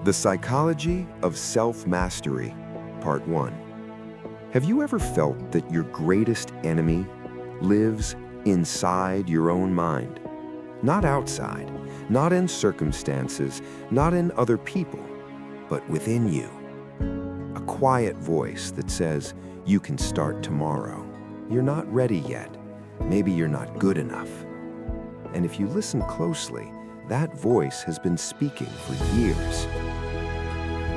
The Psychology of Self-Mastery, Part 1. Have you ever felt that your greatest enemy lives inside your own mind? Not outside, not in circumstances, not in other people, but within you. A quiet voice that says, you can start tomorrow. You're not ready yet. Maybe you're not good enough. And if you listen closely, that voice has been speaking for years.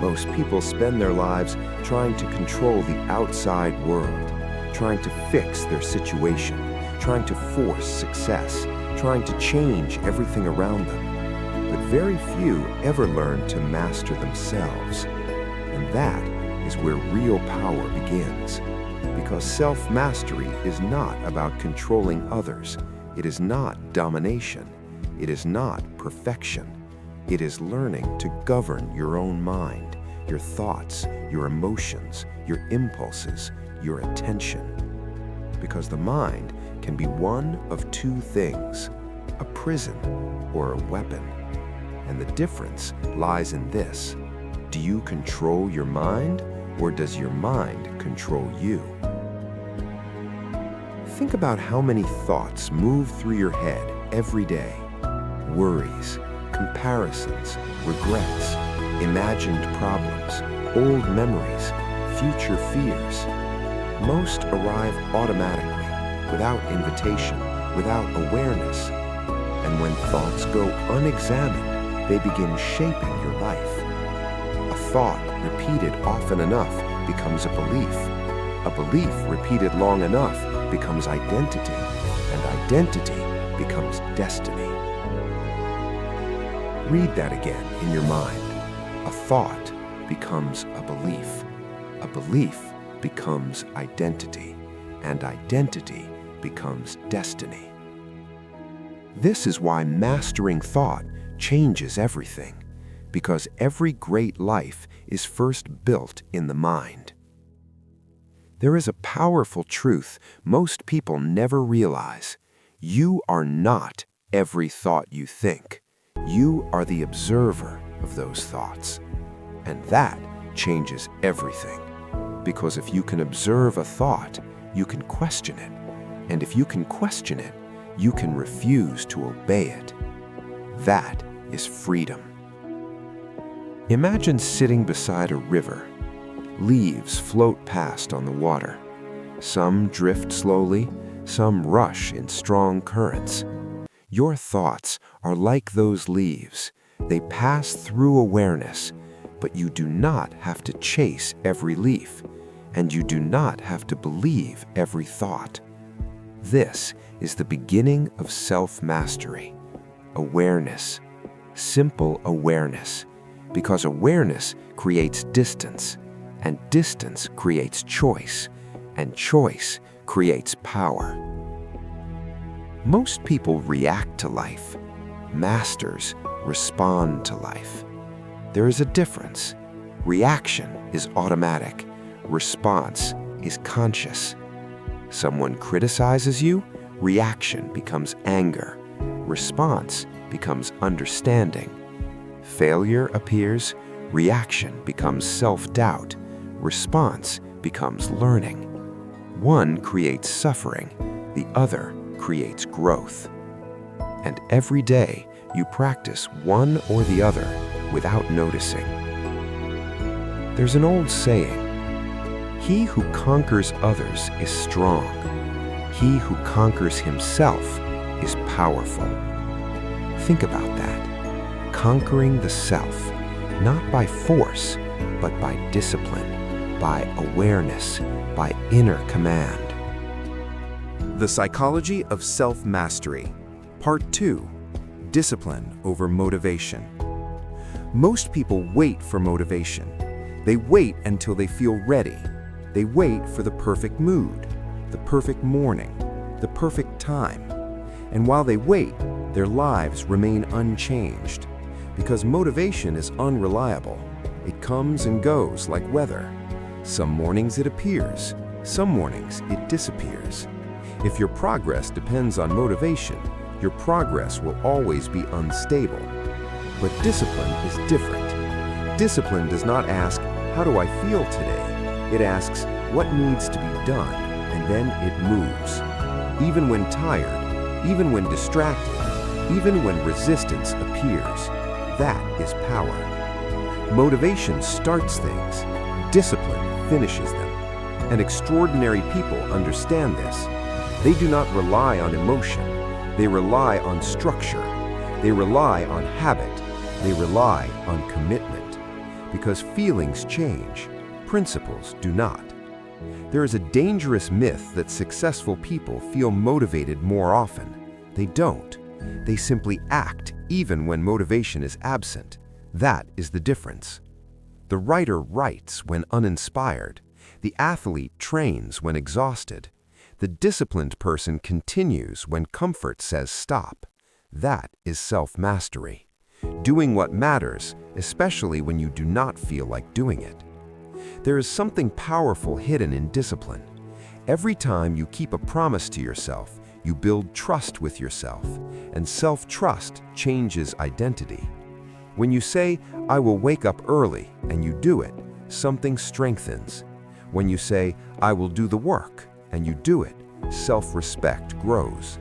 Most people spend their lives trying to control the outside world, trying to fix their situation, trying to force success, trying to change everything around them. But very few ever learn to master themselves. And that is where real power begins. Because self-mastery is not about controlling others. It is not domination. It is not perfection. It is learning to govern your own mind, your thoughts, your emotions, your impulses, your attention. Because the mind can be one of two things, a prison or a weapon. And the difference lies in this. Do you control your mind, or does your mind control you? Think about how many thoughts move through your head every day. Worries, comparisons, regrets, imagined problems, old memories, future fears. Most arrive automatically, without invitation, without awareness. And when thoughts go unexamined, they begin shaping your life. A thought repeated often enough becomes a belief. A belief repeated long enough becomes identity, and identity becomes destiny. Read that again in your mind. A thought becomes a belief. A belief becomes identity, and identity becomes destiny. This is why mastering thought changes everything, because every great life is first built in the mind. There is a powerful truth most people never realize. You are not every thought you think. You are the observer of those thoughts. And that changes everything. Because if you can observe a thought, you can question it. And if you can question it, you can refuse to obey it. That is freedom. Imagine sitting beside a river. Leaves float past on the water. Some drift slowly, some rush in strong currents. Your thoughts are like those leaves. They pass through awareness, but you do not have to chase every leaf, and you do not have to believe every thought. This is the beginning of self-mastery. Awareness. Simple awareness. Because awareness creates distance, and distance creates choice, and choice creates power. Most people react to life. Masters respond to life. There is a difference. Reaction is automatic. Response is conscious. Someone criticizes you, reaction becomes anger. Response becomes understanding. Failure appears, reaction becomes self-doubt. Response becomes learning. One creates suffering, the other creates growth. And every day you practice one or the other without noticing. There's an old saying, he who conquers others is strong. He who conquers himself is powerful. Think about that. Conquering the self, not by force, but by discipline, by awareness, by inner command. The Psychology of Self-Mastery, Part 2, Discipline over Motivation. Most people wait for motivation. They wait until they feel ready. They wait for the perfect mood, the perfect morning, the perfect time. And while they wait, their lives remain unchanged. Because motivation is unreliable. It comes and goes like weather. Some mornings it appears, some mornings it disappears. If your progress depends on motivation, your progress will always be unstable. But discipline is different. Discipline does not ask, how do I feel today? It asks, what needs to be done? And then it moves. Even when tired, even when distracted, even when resistance appears, that is power. Motivation starts things. Discipline finishes them. And extraordinary people understand this. They do not rely on emotion. They rely on structure. They rely on habit. They rely on commitment. Because feelings change, principles do not. There is a dangerous myth that successful people feel motivated more often. They don't. They simply act even when motivation is absent. That is the difference. The writer writes when uninspired. The athlete trains when exhausted. The disciplined person continues when comfort says stop. That is self-mastery. Doing what matters, especially when you do not feel like doing it. There is something powerful hidden in discipline. Every time you keep a promise to yourself, you build trust with yourself, and self-trust changes identity. When you say, I will wake up early, and you do it, something strengthens. When you say, I will do the work, and you do it, self-respect grows.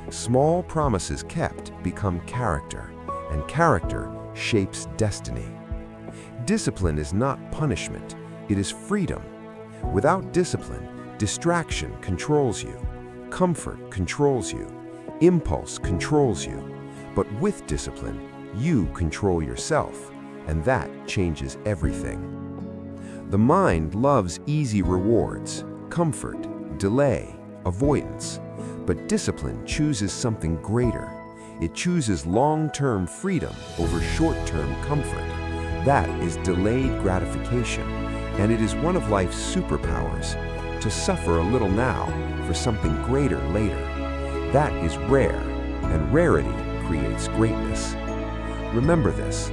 Small promises kept become character, and character shapes destiny. Discipline is not punishment, it is freedom. Without discipline, distraction controls you, comfort controls you, impulse controls you. But with discipline, you control yourself, and that changes everything. The mind loves easy rewards, comfort, delay, avoidance. But discipline chooses something greater. It chooses long-term freedom over short-term comfort. That is delayed gratification, and it is one of life's superpowers, to suffer a little now for something greater later. That is rare, and rarity creates greatness. Remember this,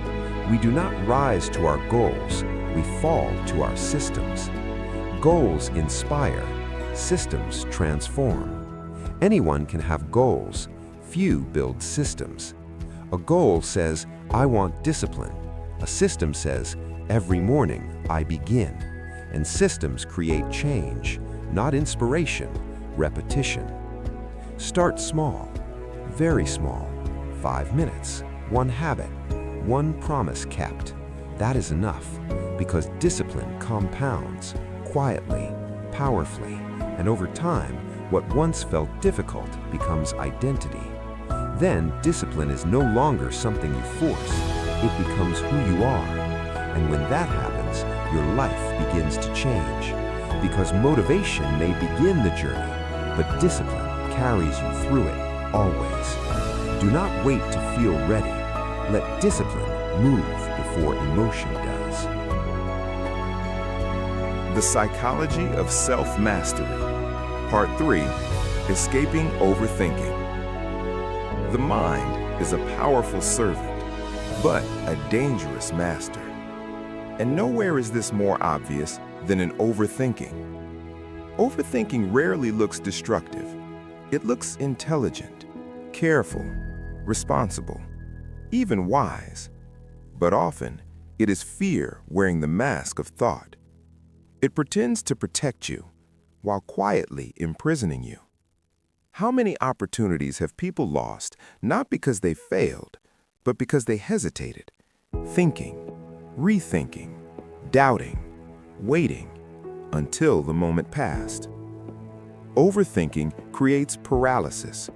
we do not rise to our goals, we fall to our systems. Goals inspire, systems transform. Anyone can have goals, few build systems. A goal says, I want discipline. A system says, every morning I begin. And systems create change, not inspiration, repetition. Start small, very small. 5 minutes, one habit, one promise kept. That is enough, because discipline compounds, quietly, powerfully, and over time, what once felt difficult becomes identity. Then discipline is no longer something you force, it becomes who you are. And when that happens, your life begins to change. Because motivation may begin the journey, but discipline carries you through it, always. Do not wait to feel ready. Let discipline move before emotion does. The Psychology of Self-Mastery. Part 3, Escaping Overthinking. The mind is a powerful servant, but a dangerous master. And nowhere is this more obvious than in overthinking. Overthinking rarely looks destructive. It looks intelligent, careful, responsible, even wise. But often, it is fear wearing the mask of thought. It pretends to protect you, while quietly imprisoning you. How many opportunities have people lost, not because they failed, but because they hesitated, thinking, rethinking, doubting, waiting, until the moment passed? Overthinking creates paralysis,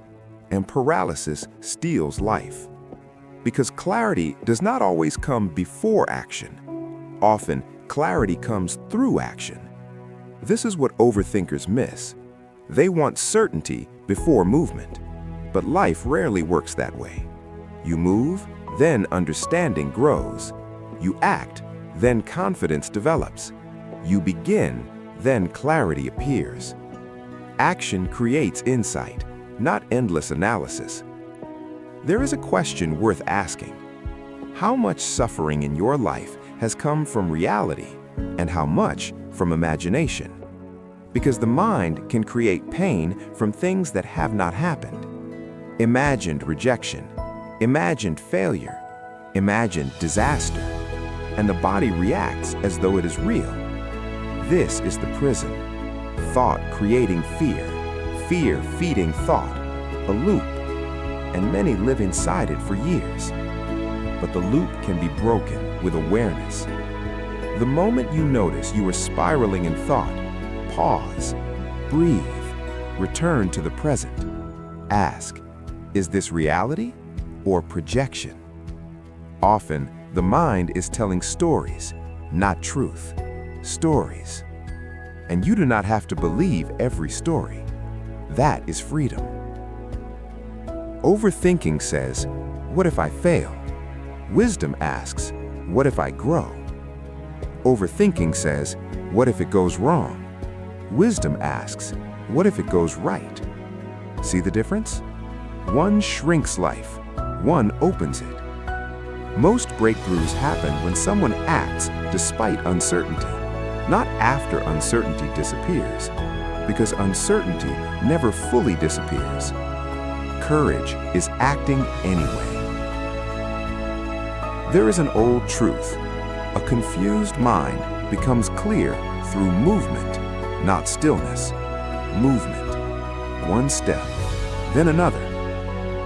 and paralysis steals life. Because clarity does not always come before action. Often, clarity comes through action. This is what overthinkers miss. They want certainty before movement. But life rarely works that way. You move, then understanding grows. You act, then confidence develops. You begin, then clarity appears. Action creates insight, not endless analysis. There is a question worth asking. How much suffering in your life has come from reality, and how much from imagination? Because the mind can create pain from things that have not happened. Imagined rejection, imagined failure, imagined disaster. and the body reacts as though it is real. This is the prison. Thought creating fear, fear feeding thought, a loop, and many live inside it for years. But the loop can be broken with awareness. The moment you notice you are spiraling in thought, pause, breathe, return to the present. Ask, is this reality or projection? Often, the mind is telling stories, not truth. Stories. And you do not have to believe every story. That is freedom. Overthinking says, what if I fail? Wisdom asks, what if I grow? Overthinking says, what if it goes wrong? Wisdom asks, what if it goes right? See the difference? One shrinks life, one opens it. Most breakthroughs happen when someone acts despite uncertainty, not after uncertainty disappears, because uncertainty never fully disappears. Courage is acting anyway. There is an old truth. A confused mind becomes clear through movement, not stillness. Movement. One step, then another.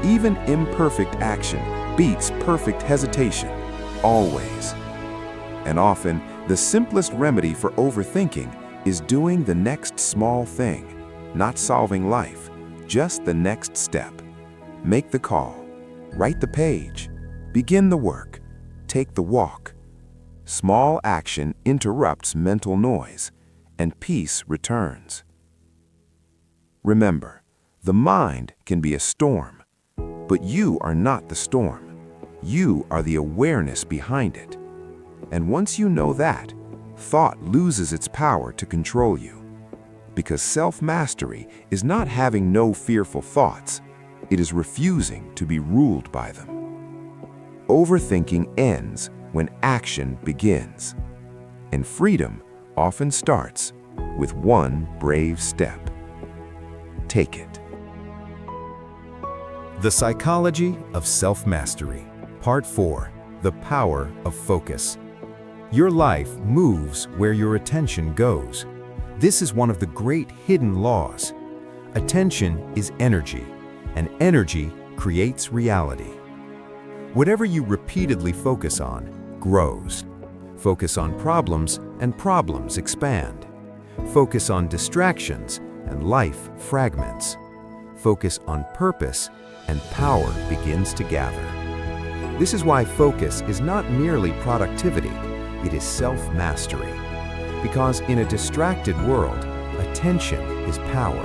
Even imperfect action beats perfect hesitation, always. And often, the simplest remedy for overthinking is doing the next small thing, not solving life, just the next step. Make the call, write the page, begin the work, take the walk. Small action interrupts mental noise, and peace returns. Remember, the mind can be a storm, but you are not the storm. You are the awareness behind it. And once you know that, thought loses its power to control you. Because self-mastery is not having no fearful thoughts, it is refusing to be ruled by them. Overthinking ends when action begins, and freedom often starts with one brave step. Take it. The Psychology of Self-Mastery, Part 4, The Power of Focus. Your life moves where your attention goes. This is one of the great hidden laws. Attention is energy, and energy creates reality. Whatever you repeatedly focus on grows. Focus on problems, and problems expand. Focus on distractions, and life fragments. Focus on purpose, and power begins to gather. This is why focus is not merely productivity, it is self-mastery. Because in a distracted world, attention is power,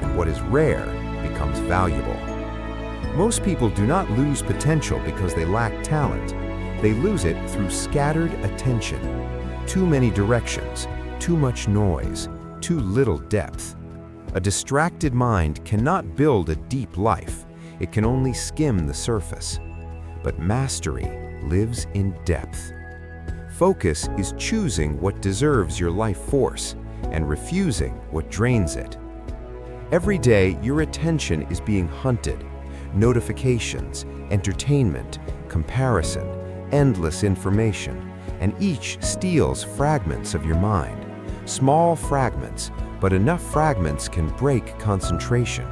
and what is rare becomes valuable. Most people do not lose potential because they lack talent. They lose it through scattered attention. Too many directions, too much noise, too little depth. A distracted mind cannot build a deep life. It can only skim the surface. But mastery lives in depth. Focus is choosing what deserves your life force and refusing what drains it. Every day, your attention is being hunted. Notifications, entertainment, comparison, endless information, and each steals fragments of your mind. Small fragments, but enough fragments can break concentration,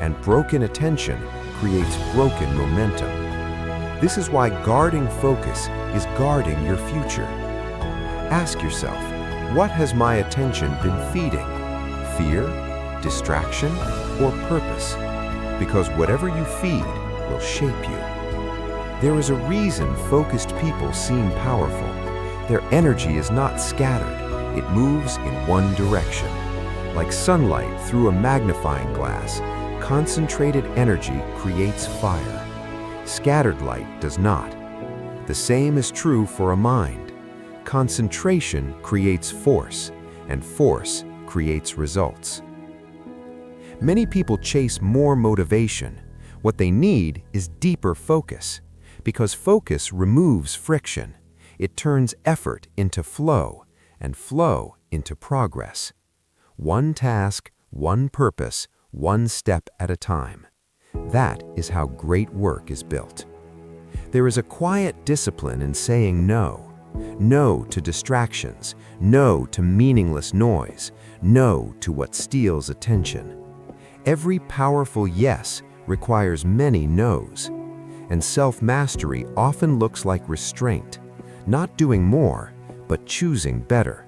and broken attention creates broken momentum. This is why guarding focus is guarding your future. Ask yourself, what has my attention been feeding? Fear, distraction, or purpose? Because whatever you feed will shape you. There is a reason focused people seem powerful. Their energy is not scattered. It moves in one direction. Like sunlight through a magnifying glass, concentrated energy creates fire. Scattered light does not. The same is true for a mind. Concentration creates force, and force creates results. Many people chase more motivation. What they need is deeper focus, because focus removes friction. It turns effort into flow, and flow into progress. One task, one purpose, one step at a time. That is how great work is built. There is a quiet discipline in saying no. No to distractions. No to meaningless noise. No to what steals attention. Every powerful yes requires many no's. And self-mastery often looks like restraint, not doing more, but choosing better.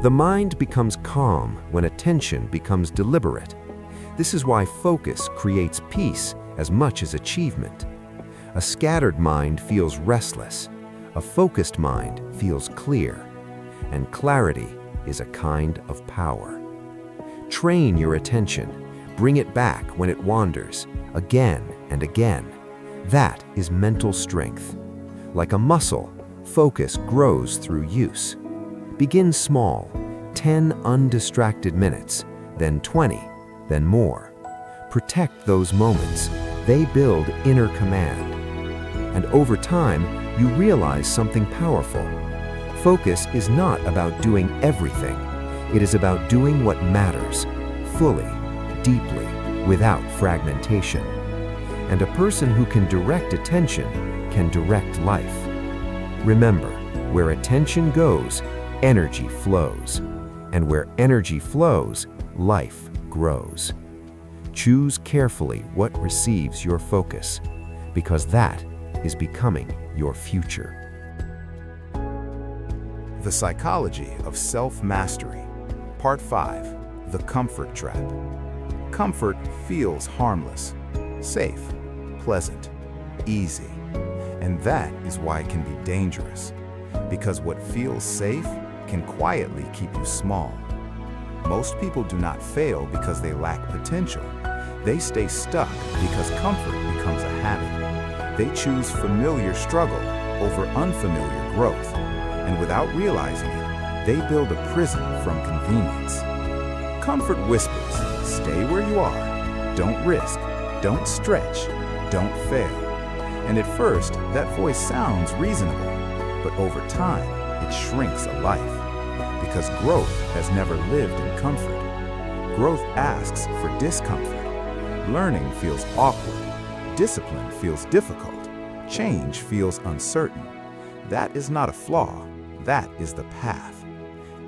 The mind becomes calm when attention becomes deliberate. This is why focus creates peace as much as achievement. A scattered mind feels restless. A focused mind feels clear. And clarity is a kind of power. Train your attention. Bring it back when it wanders, again and again. That is mental strength. Like a muscle, focus grows through use. Begin small, 10 undistracted minutes, then 20, then more. Protect those moments. They build inner command. And over time, you realize something powerful. Focus is not about doing everything. It is about doing what matters, fully, deeply, without fragmentation. And a person who can direct attention can direct life. Remember, where attention goes, energy flows. And where energy flows, life grows. Choose carefully what receives your focus, because that is becoming your future. The Psychology of Self-Mastery. Part 5. The Comfort Trap. Comfort feels harmless, safe, pleasant, easy. And that is why it can be dangerous. Because what feels safe can quietly keep you small. Most people do not fail because they lack potential. They stay stuck because comfort becomes a habit. They choose familiar struggle over unfamiliar growth. And without realizing it, they build a prison from convenience. Comfort whispers, stay where you are, don't risk, don't stretch, don't fail. And at first, that voice sounds reasonable, but over time, it shrinks a life. Because growth has never lived in comfort. Growth asks for discomfort. Learning feels awkward. Discipline feels difficult. Change feels uncertain. That is not a flaw. That is the path.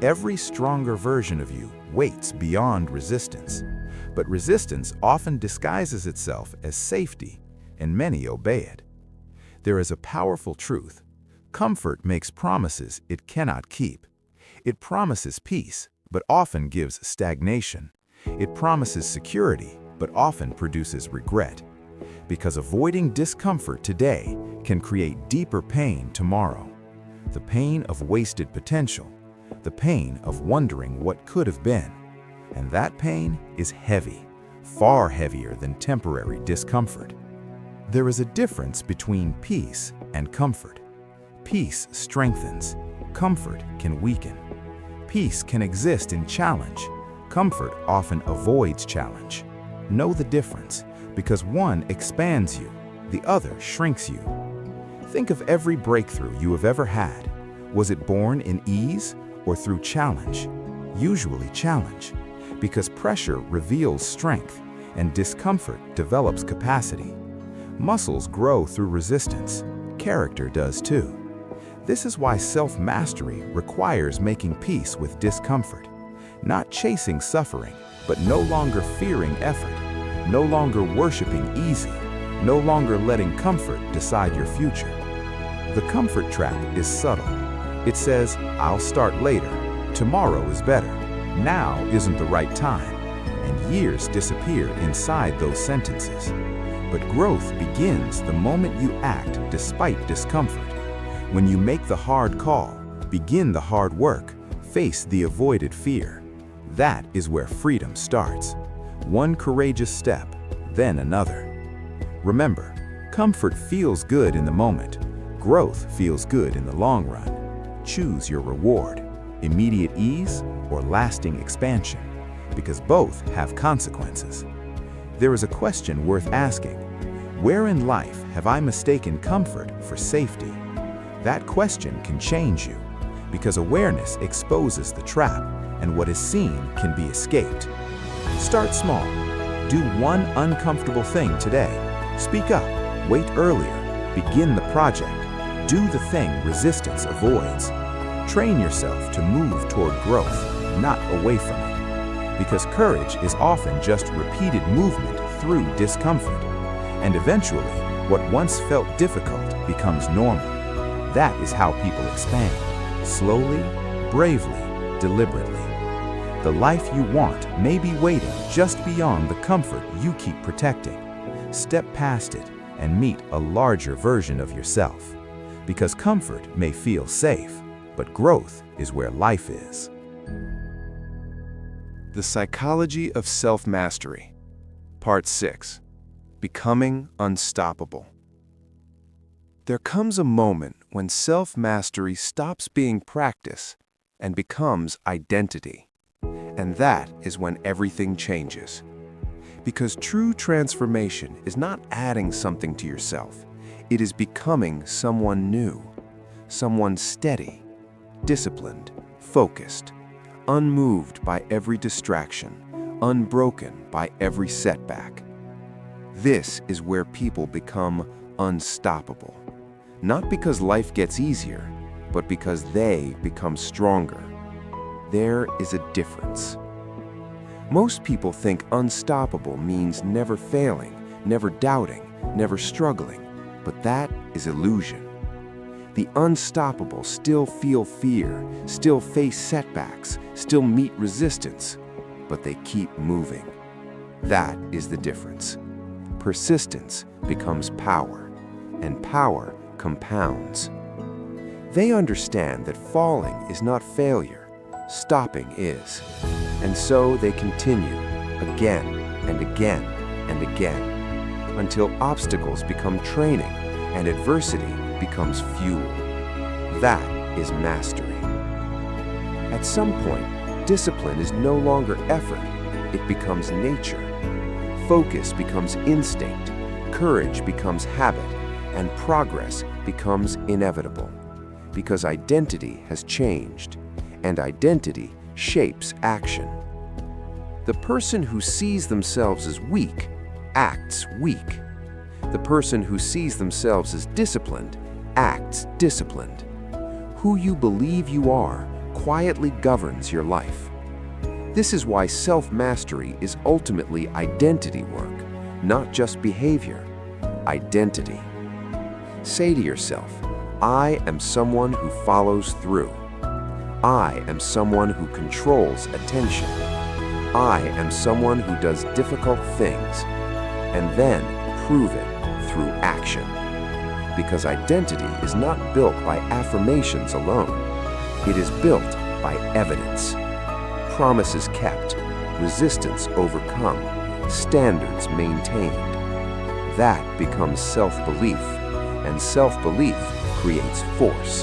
Every stronger version of you waits beyond resistance. But resistance often disguises itself as safety, and many obey it. There is a powerful truth. Comfort makes promises it cannot keep. It promises peace, but often gives stagnation. It promises security, but often produces regret. Because avoiding discomfort today can create deeper pain tomorrow. The pain of wasted potential, the pain of wondering what could have been. And that pain is heavy, far heavier than temporary discomfort. There is a difference between peace and comfort. Peace strengthens, comfort can weaken. Peace can exist in challenge. Comfort often avoids challenge. Know the difference, because one expands you, the other shrinks you. Think of every breakthrough you have ever had. Was it born in ease or through challenge? Usually challenge, because pressure reveals strength and discomfort develops capacity. Muscles grow through resistance. Character does too. This is why self-mastery requires making peace with discomfort, not chasing suffering, but no longer fearing effort, no longer worshiping easy, no longer letting comfort decide your future. The comfort trap is subtle. It says, I'll start later, tomorrow is better, now isn't the right time, and years disappear inside those sentences. But growth begins the moment you act despite discomfort. When you make the hard call, begin the hard work, face the avoided fear. That is where freedom starts. One courageous step, then another. Remember, comfort feels good in the moment. Growth feels good in the long run. Choose your reward, immediate ease or lasting expansion, because both have consequences. There is a question worth asking. Where in life have I mistaken comfort for safety? That question can change you, because awareness exposes the trap, and what is seen can be escaped. Start small. Do one uncomfortable thing today. Speak up. Wait earlier. Begin the project. Do the thing resistance avoids. Train yourself to move toward growth, not away from it. Because courage is often just repeated movement through discomfort. And eventually, what once felt difficult becomes normal. That is how people expand. Slowly, bravely, deliberately. The life you want may be waiting just beyond the comfort you keep protecting. Step past it and meet a larger version of yourself. Because comfort may feel safe, but growth is where life is. The Psychology of Self-Mastery, Part 6, Becoming Unstoppable. There comes a moment when self-mastery stops being practice and becomes identity. And that is when everything changes. Because true transformation is not adding something to yourself. It is becoming someone new, someone steady, disciplined, focused, unmoved by every distraction, unbroken by every setback. This is where people become unstoppable. Not because life gets easier, but because they become stronger. There is a difference. Most people think unstoppable means never failing, never doubting, never struggling, but that is illusion. The unstoppable still feel fear, still face setbacks, still meet resistance, but they keep moving. That is the difference. Persistence becomes power, and power compounds. They understand that falling is not failure, stopping is. And so they continue again and again and again until obstacles become training and adversity becomes fuel. That is mastery. At some point, discipline is no longer effort, it becomes nature. Focus becomes instinct, courage becomes habit, and progress becomes inevitable. Because identity has changed, and identity shapes action. The person who sees themselves as weak acts weak. The person who sees themselves as disciplined acts disciplined. Who you believe you are quietly governs your life. This is why self-mastery is ultimately identity work, not just behavior. Identity. Say to yourself, I am someone who follows through. I am someone who controls attention. I am someone who does difficult things, and then prove it through action. Because identity is not built by affirmations alone. It is built by evidence. Promises kept, resistance overcome, standards maintained. That becomes self-belief, and self-belief creates force.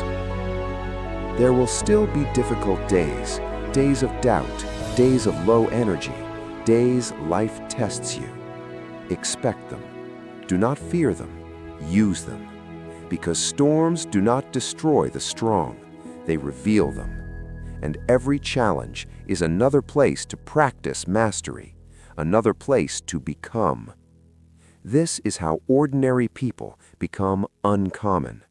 There will still be difficult days, days of doubt, days of low energy, days life tests you. Expect them. Do not fear them. Use them. Because storms do not destroy the strong, they reveal them. And every challenge is another place to practice mastery, another place to become. This is how ordinary people become uncommon.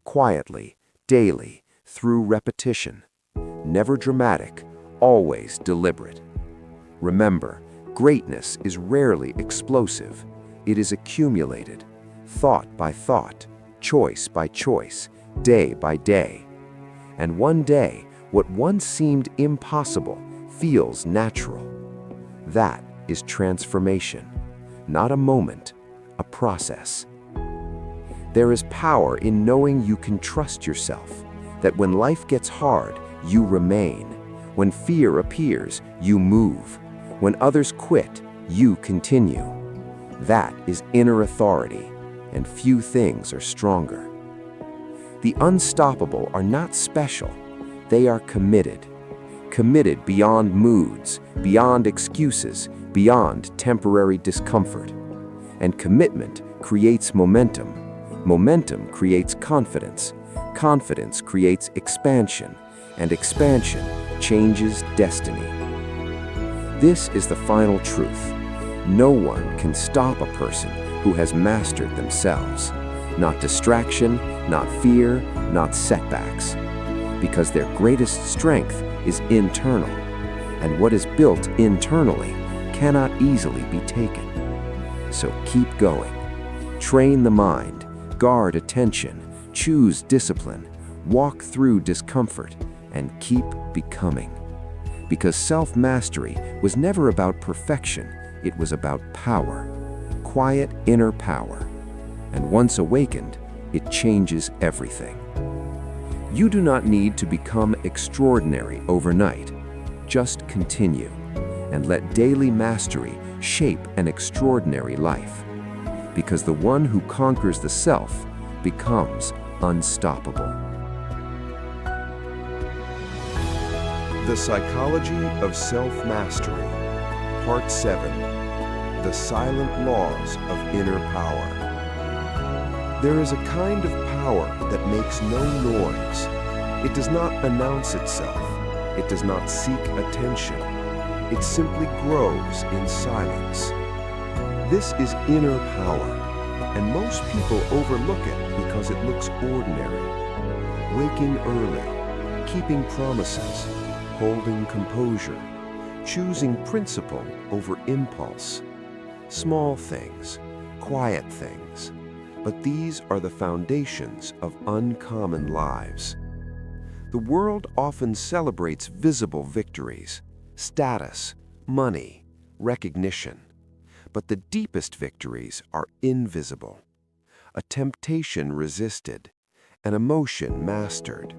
Quietly, daily, through repetition. Never dramatic, always deliberate. Remember, greatness is rarely explosive. It is accumulated, thought by thought, choice by choice, day by day. And one day, what once seemed impossible feels natural. That is transformation, not a moment, a process. There is power in knowing you can trust yourself, that when life gets hard, you remain. When fear appears, you move. When others quit, you continue. That is inner authority, and few things are stronger. The unstoppable are not special. They are committed. Committed beyond moods, beyond excuses, beyond temporary discomfort. And commitment creates momentum. Momentum creates confidence. Confidence creates expansion, and expansion changes destiny. This is the final truth. No one can stop a person who has mastered themselves. Not distraction, not fear, not setbacks. Because their greatest strength is internal, and what is built internally cannot easily be taken. So keep going. Train the mind, guard attention, choose discipline, walk through discomfort, and keep becoming. Because self-mastery was never about perfection, it was about power, quiet inner power. And once awakened, it changes everything. You do not need to become extraordinary overnight. Just continue, and let daily mastery shape an extraordinary life. Because the one who conquers the self becomes unstoppable. The Psychology of Self-Mastery, Part 7, The Silent Laws of Inner Power. There is a kind of power that makes no noise. It does not announce itself. It does not seek attention. It simply grows in silence. This is inner power, and most people overlook it because it looks ordinary. Waking early, keeping promises, holding composure, choosing principle over impulse. Small things, quiet things, but these are the foundations of uncommon lives. The world often celebrates visible victories, status, money, recognition. But the deepest victories are invisible. A temptation resisted, an emotion mastered,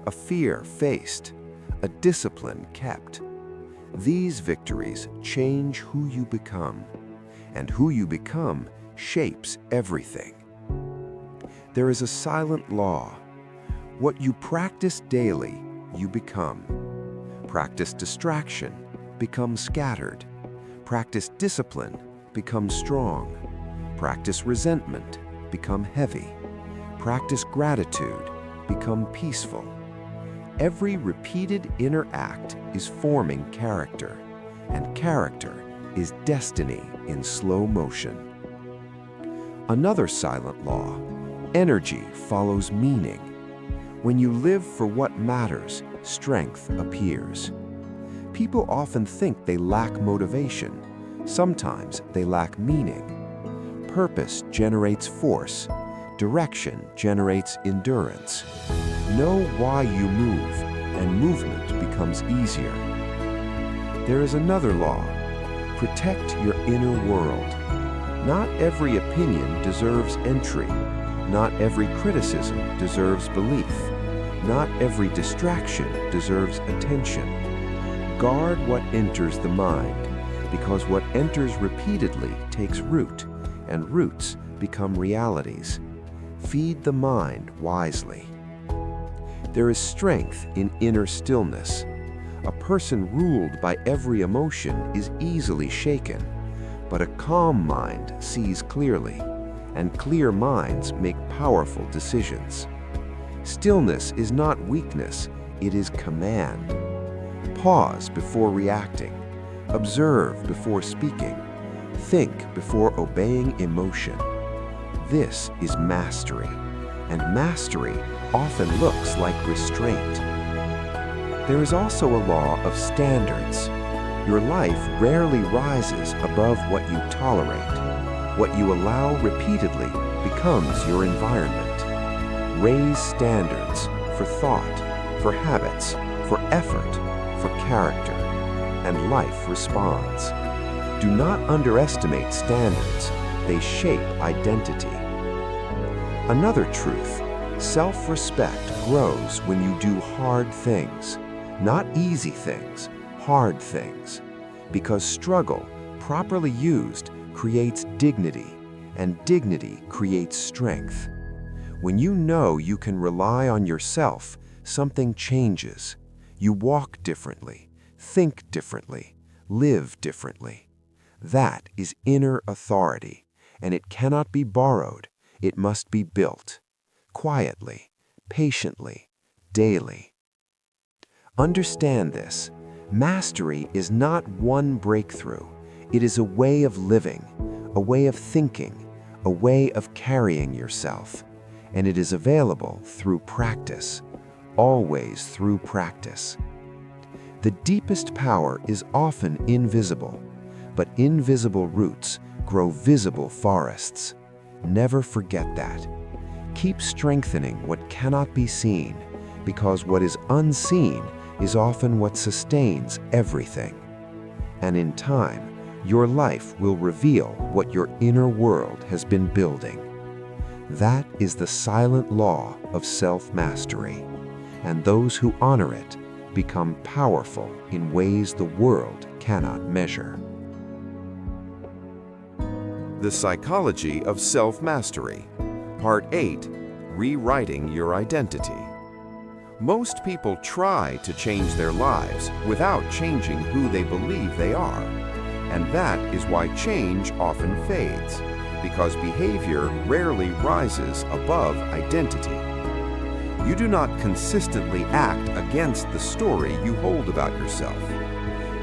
a fear faced, a discipline kept. These victories change who you become, and who you become shapes everything. There is a silent law. What you practice daily, you become. Practice distraction, become scattered. Practice discipline, become strong. Practice resentment, become heavy. Practice gratitude, become peaceful. Every repeated inner act is forming character, and character is destiny in slow motion. Another silent law: energy follows meaning. When you live for what matters, strength appears. People often think they lack motivation. Sometimes they lack meaning. Purpose generates force. Direction generates endurance. Know why you move, and movement becomes easier. There is another law: protect your inner world. Not every opinion deserves entry. Not every criticism deserves belief. Not every distraction deserves attention. Guard what enters the mind, because what enters repeatedly takes root, and roots become realities. Feed the mind wisely. There is strength in inner stillness. A person ruled by every emotion is easily shaken, but a calm mind sees clearly, and clear minds make powerful decisions. Stillness is not weakness, it is command. Pause before reacting. Observe before speaking. Think before obeying emotion. This is mastery, and mastery often looks like restraint. There is also a law of standards. Your life rarely rises above what you tolerate. What you allow repeatedly becomes your environment. Raise standards for thought, for habits, for effort, for character, and life responds. Do not underestimate standards. They shape identity. Another truth: self-respect grows when you do hard things. Not easy things, hard things. Because struggle, properly used, creates dignity, and dignity creates strength. When you know you can rely on yourself, something changes. You walk differently, think differently, live differently. That is inner authority, and it cannot be borrowed. It must be built, quietly, patiently, daily. Understand this. Mastery is not one breakthrough. It is a way of living, a way of thinking, a way of carrying yourself. and it is available through practice, always through practice. The deepest power is often invisible, but invisible roots grow visible forests. Never forget that. Keep strengthening what cannot be seen, because what is unseen is often what sustains everything. And in time, your life will reveal what your inner world has been building. That is the silent law of self-mastery, and those who honor it become powerful in ways the world cannot measure. The Psychology of Self-Mastery, Part 8, Rewriting Your Identity. Most people try to change their lives without changing who they believe they are. And that is why change often fades, because behavior rarely rises above identity. You do not consistently act against the story you hold about yourself.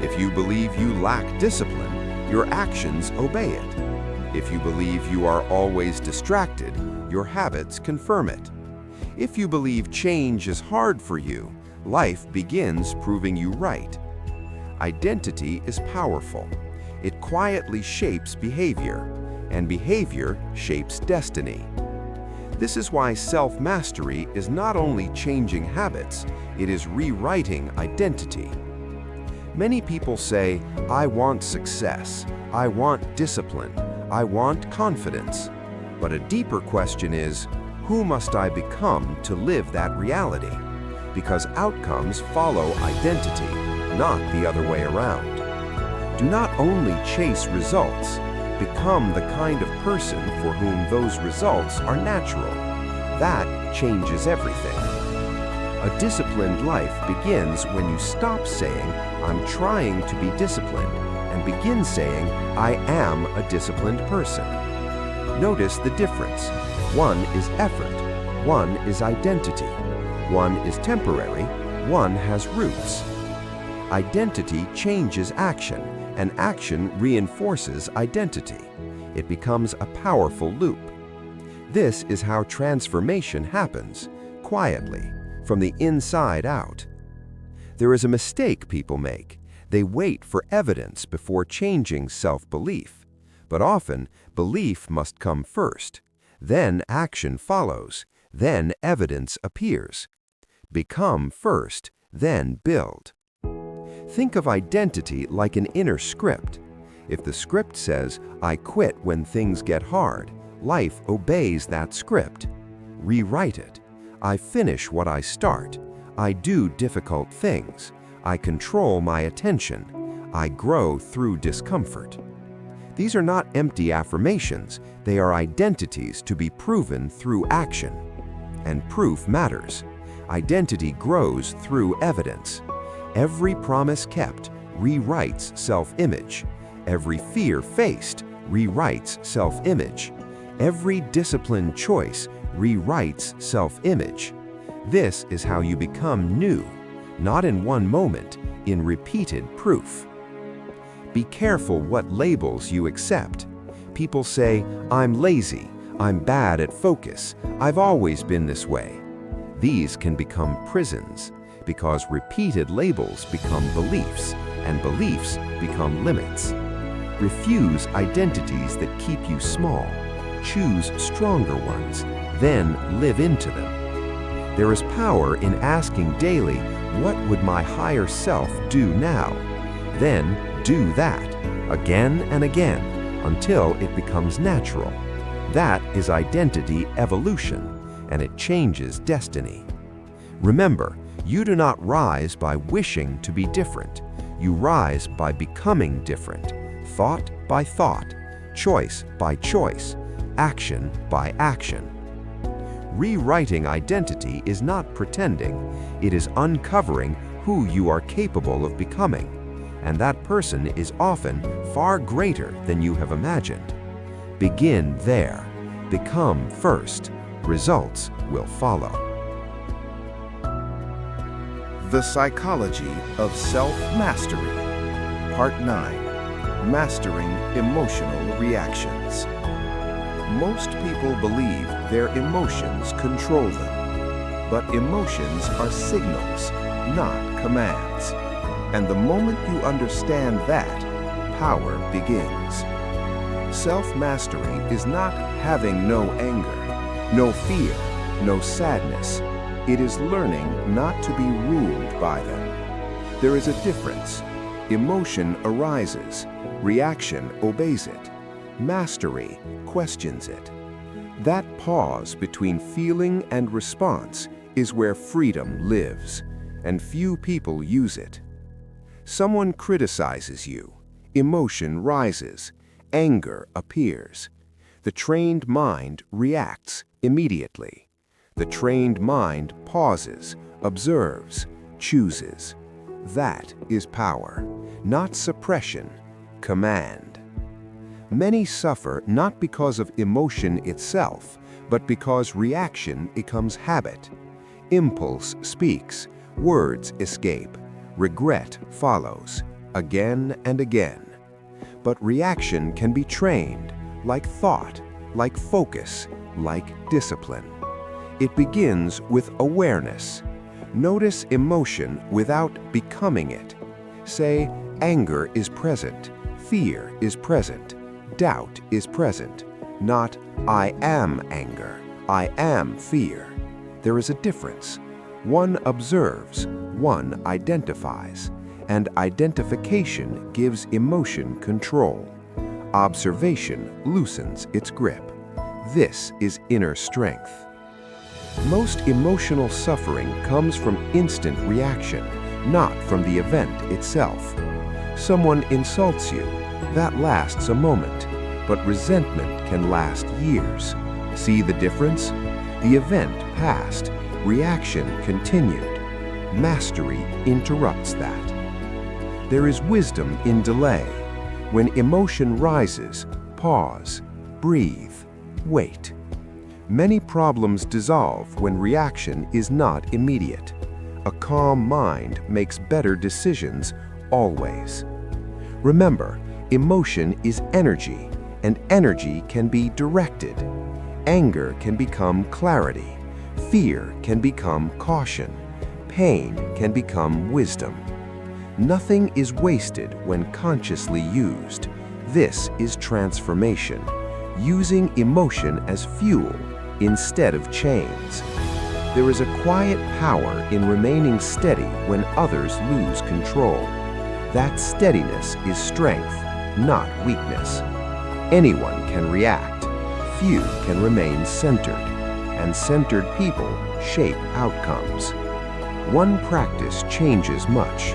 If you believe you lack discipline, your actions obey it. If you believe you are always distracted, your habits confirm it. If you believe change is hard for you, life begins proving you right. Identity is powerful. It quietly shapes behavior, and behavior shapes destiny. This is why self-mastery is not only changing habits, it is rewriting identity. Many people say, "I want success, I want discipline, I want confidence." But a deeper question is, who must I become to live that reality? Because outcomes follow identity, not the other way around. Do not only chase results, become the kind of person for whom those results are natural. That changes everything. A disciplined life begins when you stop saying, "I'm trying to be disciplined," and begin saying, "I am a disciplined person." Notice the difference. One is effort, one is identity. One is temporary, one has roots. Identity changes action, and action reinforces identity. It becomes a powerful loop. This is how transformation happens, quietly, from the inside out. There is a mistake people make. They wait for evidence before changing self-belief. But often, belief must come first. Then action follows. Then evidence appears. Become first, then build. Think of identity like an inner script. If the script says, "I quit when things get hard," life obeys that script. Rewrite it. I finish what I start. I do difficult things. I control my attention. I grow through discomfort. These are not empty affirmations. They are identities to be proven through action. And proof matters. Identity grows through evidence. Every promise kept rewrites self-image. Every fear faced rewrites self-image. Every disciplined choice rewrites self-image. This is how you become new, not in one moment, in repeated proof. Be careful what labels you accept. People say, "I'm lazy, I'm bad at focus, I've always been this way." These can become prisons, because repeated labels become beliefs, and beliefs become limits. Refuse identities that keep you small. Choose stronger ones, then live into them. There is power in asking daily, "What would my higher self do now?" Then do that, again and again, until it becomes natural. That is identity evolution, and it changes destiny. Remember, you do not rise by wishing to be different. You rise by becoming different, thought by thought, choice by choice, action by action. Rewriting identity is not pretending, it is uncovering who you are capable of becoming, and that person is often far greater than you have imagined. Begin there. Become first. Results will follow. The Psychology of Self-Mastery, Part 9, Mastering Emotional Reactions. Most people believe their emotions control them. But emotions are signals, not commands. And the moment you understand that, power begins. Self-mastery is not having no anger, no fear, no sadness. It is learning not to be ruled by them. There is a difference. Emotion arises, reaction obeys it. Mastery questions it. That pause between feeling and response is where freedom lives, and few people use it. Someone criticizes you, emotion rises, anger appears. The trained mind reacts immediately. The trained mind pauses, observes, chooses. That is power, not suppression, command. Many suffer not because of emotion itself, but because reaction becomes habit. Impulse speaks, words escape, regret follows, again and again. But reaction can be trained, like thought, like focus, like discipline. It begins with awareness. Notice emotion without becoming it. Say, anger is present, fear is present, doubt is present. Not, I am anger, I am fear. There is a difference. One observes, one identifies, and identification gives emotion control. Observation loosens its grip. This is inner strength. Most emotional suffering comes from instant reaction, not from the event itself. Someone insults you, that lasts a moment, but resentment can last years. See the difference? The event passed, reaction continued. Mastery interrupts that. There is wisdom in delay. When emotion rises, pause, breathe, wait. Many problems dissolve when reaction is not immediate. A calm mind makes better decisions always. Remember, emotion is energy, and energy can be directed. Anger can become clarity. Fear can become caution. Pain can become wisdom. Nothing is wasted when consciously used. This is transformation, using emotion as fuel instead of chains. There is a quiet power in remaining steady when others lose control. That steadiness is strength, not weakness. Anyone can react. Few can remain centered, and centered people shape outcomes. One practice changes much.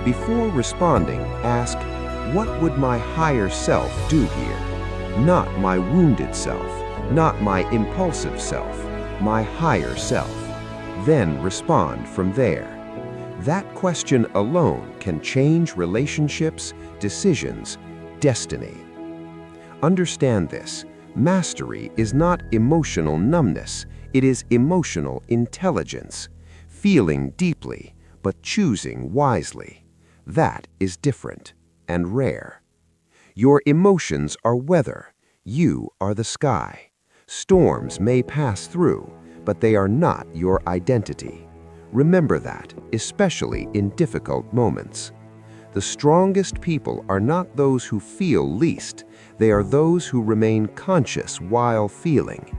Before responding, ask, what would my higher self do here? Not my wounded self, not my impulsive self, my higher self. Then respond from there. That question alone can change relationships, decisions, destiny. Understand this. Mastery is not emotional numbness, it is emotional intelligence. Feeling deeply, but choosing wisely. That is different and rare. Your emotions are weather. You are the sky. Storms may pass through, but they are not your identity. Remember that, especially in difficult moments. The strongest people are not those who feel least. They are those who remain conscious while feeling.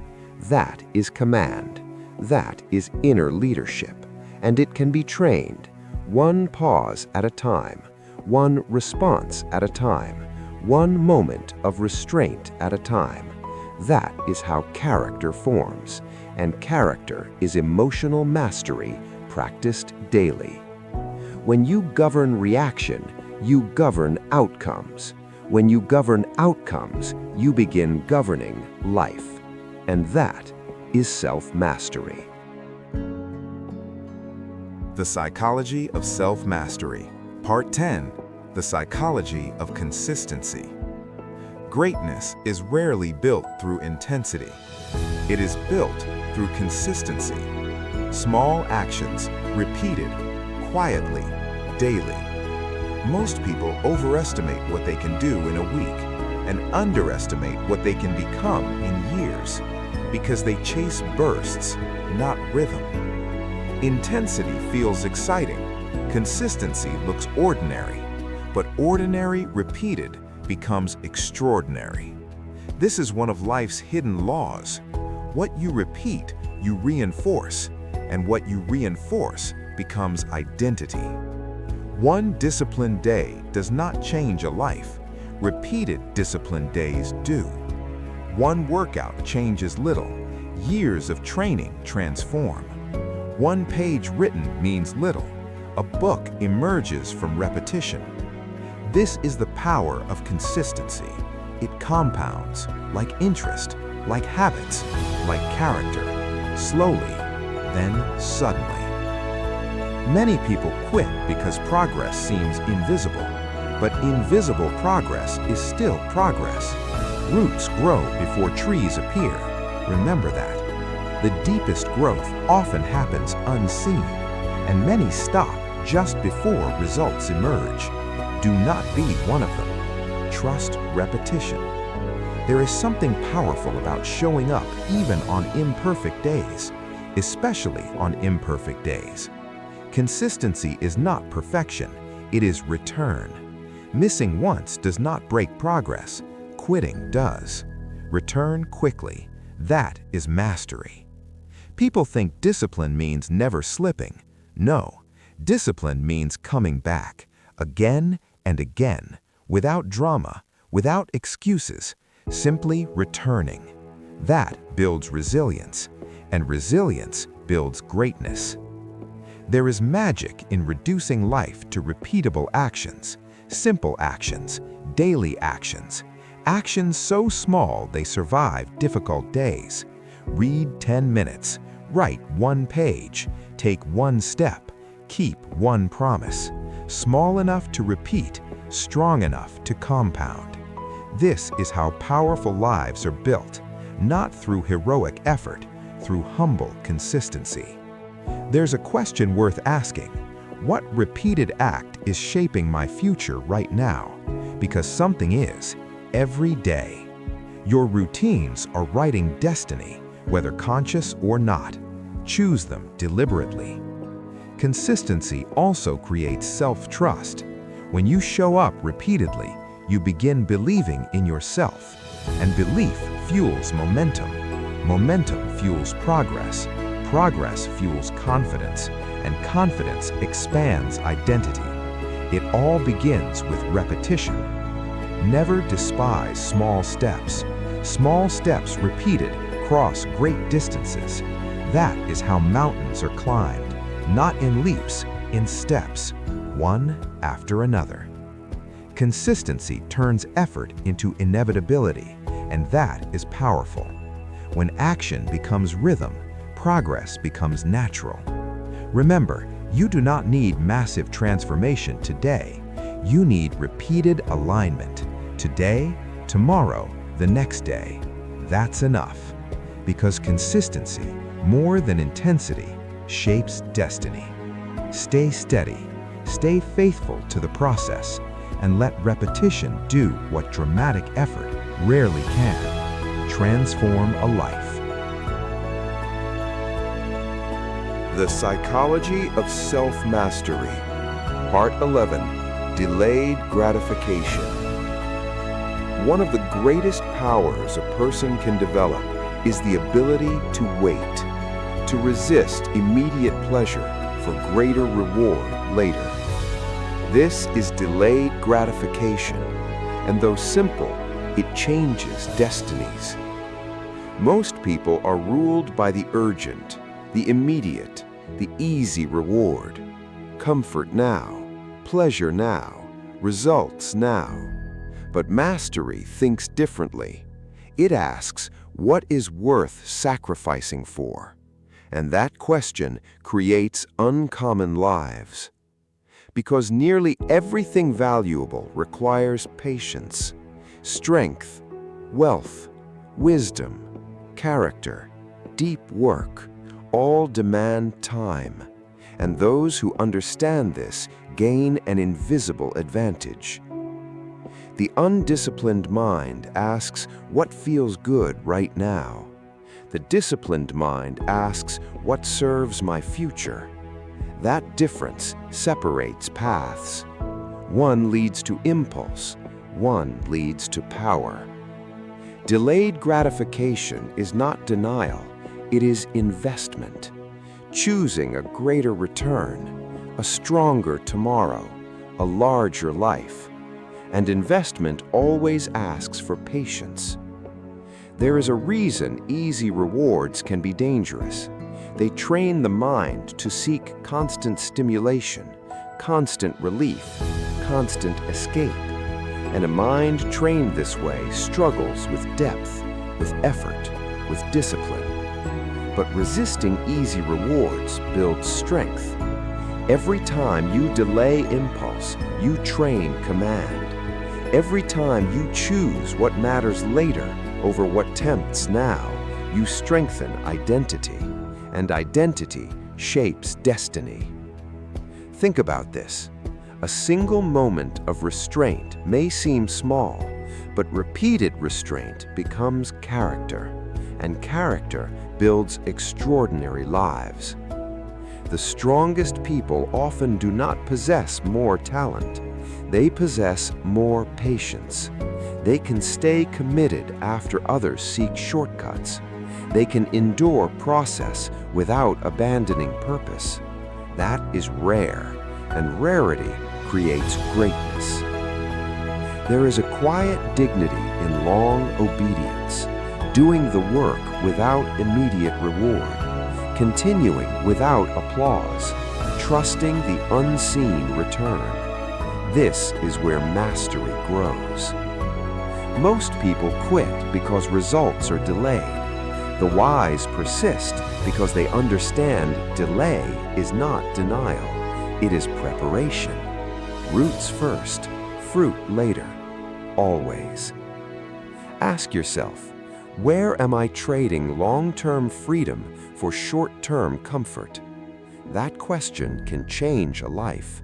That is command. That is inner leadership. And it can be trained, one pause at a time, one response at a time, one moment of restraint at a time. That is how character forms, and character is emotional mastery practiced daily. When you govern reaction, you govern outcomes. When you govern outcomes, you begin governing life. And that is self-mastery. The Psychology of Self-Mastery. Part 10. The Psychology of Consistency. Greatness is rarely built through intensity. It is built through consistency. Small actions, repeated, quietly, daily. Most people overestimate what they can do in a week. and underestimate what they can become in years because they chase bursts, not rhythm. Intensity feels exciting. Consistency looks ordinary, but ordinary repeated becomes extraordinary. This is one of life's hidden laws. What you repeat, you reinforce, and what you reinforce becomes identity. One disciplined day does not change a life. Repeated disciplined days do. One workout changes little. Years of training transform. One page written means little. A book emerges from repetition. This is the power of consistency. It compounds, like interest, like habits, like character, slowly, then suddenly. Many people quit because progress seems invisible, but invisible progress is still progress. Roots grow before trees appear. Remember that. The deepest growth often happens unseen, and many stop just before results emerge. Do not be one of them. Trust repetition. There is something powerful about showing up even on imperfect days, especially on imperfect days. Consistency is not perfection, it is return. Missing once does not break progress, quitting does. Return quickly. That is mastery. People think discipline means never slipping. No, discipline means coming back, again and again, without drama, without excuses, simply returning. That builds resilience, and resilience builds greatness. There is magic in reducing life to repeatable actions, simple actions, daily actions, actions so small they survive difficult days. Read 10 minutes, write 1 page, take 1 step, keep 1 promise, small enough to repeat, strong enough to compound. This is how powerful lives are built, not through heroic effort, through humble consistency. There's a question worth asking. What repeated act is shaping my future right now? Because something is, every day. Your routines are writing destiny, whether conscious or not. Choose them deliberately. Consistency also creates self-trust. When you show up repeatedly, you begin believing in yourself, and belief fuels momentum. Momentum fuels progress. Progress fuels confidence, and confidence expands identity. It all begins with repetition. Never despise small steps. Small steps repeated cross great distances. That is how mountains are climbed, not in leaps, in steps, one after another. Consistency turns effort into inevitability, and that is powerful. When action becomes rhythm, progress becomes natural. Remember, you do not need massive transformation today. You need repeated alignment. Today, tomorrow, the next day. That's enough. Because consistency, more than intensity, shapes destiny. Stay steady, stay faithful to the process, and let repetition do what dramatic effort rarely can. Transform a life. The Psychology of Self-Mastery, Part 11, Delayed Gratification. One of the greatest powers a person can develop is the ability to wait, to resist immediate pleasure for greater reward later. This is delayed gratification, and though simple, it changes destinies. Most people are ruled by the urgent, the immediate, the easy reward. Comfort now, pleasure now, results now. But mastery thinks differently. It asks, what is worth sacrificing for? And that question creates uncommon lives. Because nearly everything valuable requires patience, strength, wealth, wisdom, character, deep work, all demand time, and those who understand this gain an invisible advantage. The undisciplined mind asks, what feels good right now? The disciplined mind asks, what serves my future? That difference separates paths. One leads to impulse, one leads to power. Delayed gratification is not denial, it is investment. Choosing a greater return, a stronger tomorrow, a larger life. And investment always asks for patience. There is a reason easy rewards can be dangerous. They train the mind to seek constant stimulation, constant relief, constant escape. And a mind trained this way struggles with depth, with effort, with discipline. But resisting easy rewards builds strength. Every time you delay impulse, you train command. Every time you choose what matters later over what tempts now, you strengthen identity, and identity shapes destiny. Think about this. A single moment of restraint may seem small, but repeated restraint becomes character, and character builds extraordinary lives. The strongest people often do not possess more talent. They possess more patience. They can stay committed after others seek shortcuts. They can endure process without abandoning purpose. That is rare, and rarity creates greatness. There is a quiet dignity in long obedience, doing the work without immediate reward, continuing without applause, trusting the unseen return. This is where mastery grows. Most people quit because results are delayed. The wise persist because they understand delay is not denial, it is preparation. Roots first, fruit later, always. Ask yourself, where am I trading long-term freedom for short-term comfort? That question can change a life,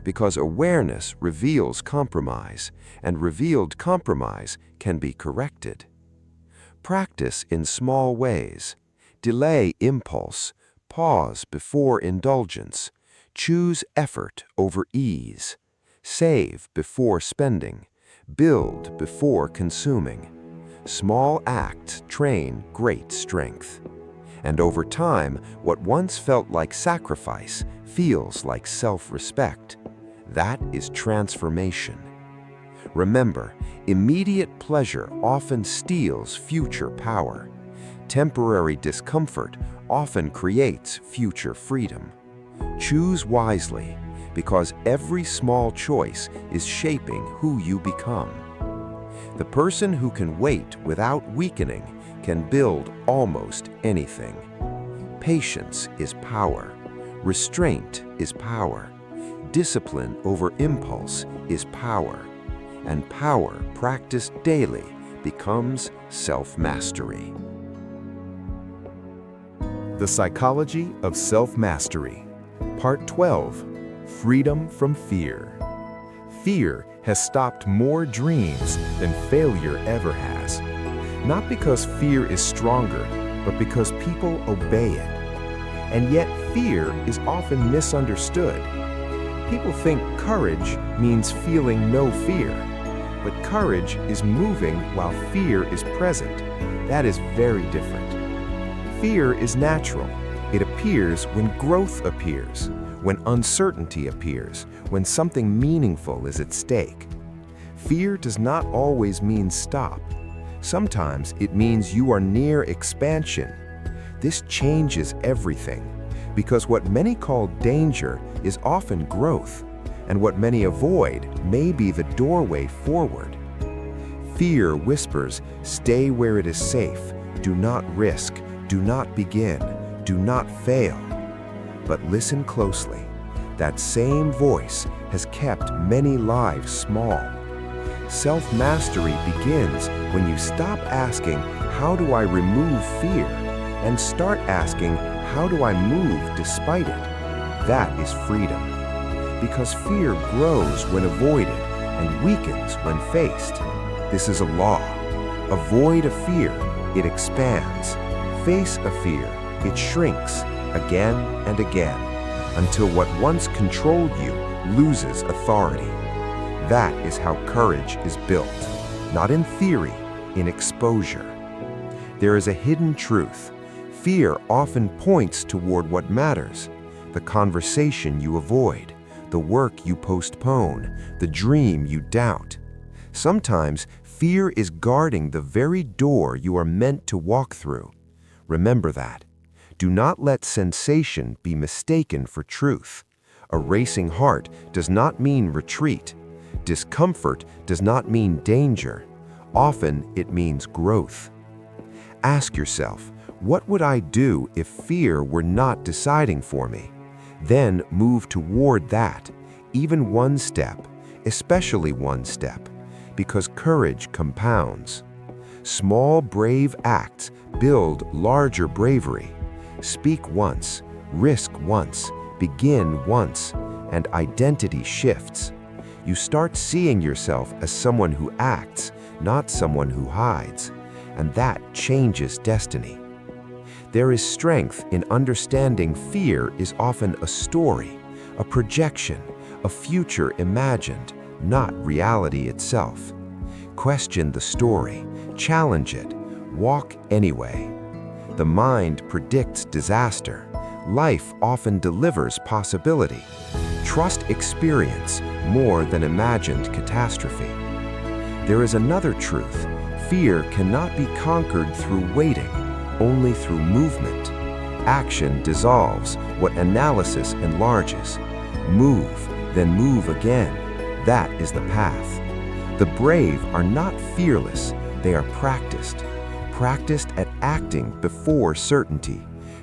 because awareness reveals compromise, and revealed compromise can be corrected. Practice in small ways. Delay impulse, pause before indulgence, choose effort over ease, save before spending, build before consuming. Small acts train great strength. And over time, what once felt like sacrifice feels like self-respect. That is transformation. Remember, immediate pleasure often steals future power. Temporary discomfort often creates future freedom. Choose wisely, because every small choice is shaping who you become. The person who can wait without weakening can build almost anything. Patience is power. Restraint is power. Discipline over impulse is power. And power practiced daily becomes self-mastery. The Psychology of Self-Mastery. Part 12. Freedom from Fear. Fear has stopped more dreams than failure ever has. Not because fear is stronger, but because people obey it. And yet fear is often misunderstood. People think courage means feeling no fear, but courage is moving while fear is present. That is very different. Fear is natural. It appears when growth appears, when uncertainty appears, when something meaningful is at stake. Fear does not always mean stop. Sometimes it means you are near expansion. This changes everything, because what many call danger is often growth, and what many avoid may be the doorway forward. Fear whispers, stay where it is safe, do not risk, do not begin, do not fail. But listen closely. That same voice has kept many lives small. Self-mastery begins when you stop asking, how do I remove fear? And start asking, how do I move despite it? That is freedom. Because fear grows when avoided, and weakens when faced. This is a law. Avoid a fear, it expands. Face a fear, it shrinks again and again, until what once controlled you loses authority. That is how courage is built, not in theory, in exposure. There is a hidden truth. Fear often points toward what matters, the conversation you avoid, the work you postpone, the dream you doubt. Sometimes fear is guarding the very door you are meant to walk through. Remember that. Do not let sensation be mistaken for truth. A racing heart does not mean retreat. Discomfort does not mean danger. Often it means growth. Ask yourself, what would I do if fear were not deciding for me? Then move toward that, even one step, especially one step, because courage compounds. Small, brave acts build larger bravery. Speak once, risk once, begin once, and identity shifts. You start seeing yourself as someone who acts, not someone who hides, and that changes destiny. There is strength in understanding fear is often a story, a projection, a future imagined, not reality itself. Question the story, challenge it, walk anyway. The mind predicts disaster. Life often delivers possibility. Trust experience more than imagined catastrophe. There is another truth. Fear cannot be conquered through waiting, only through movement. Action dissolves what analysis enlarges. Move, then move again. That is the path. The brave are not fearless, they are practiced. Practiced at acting before certainty.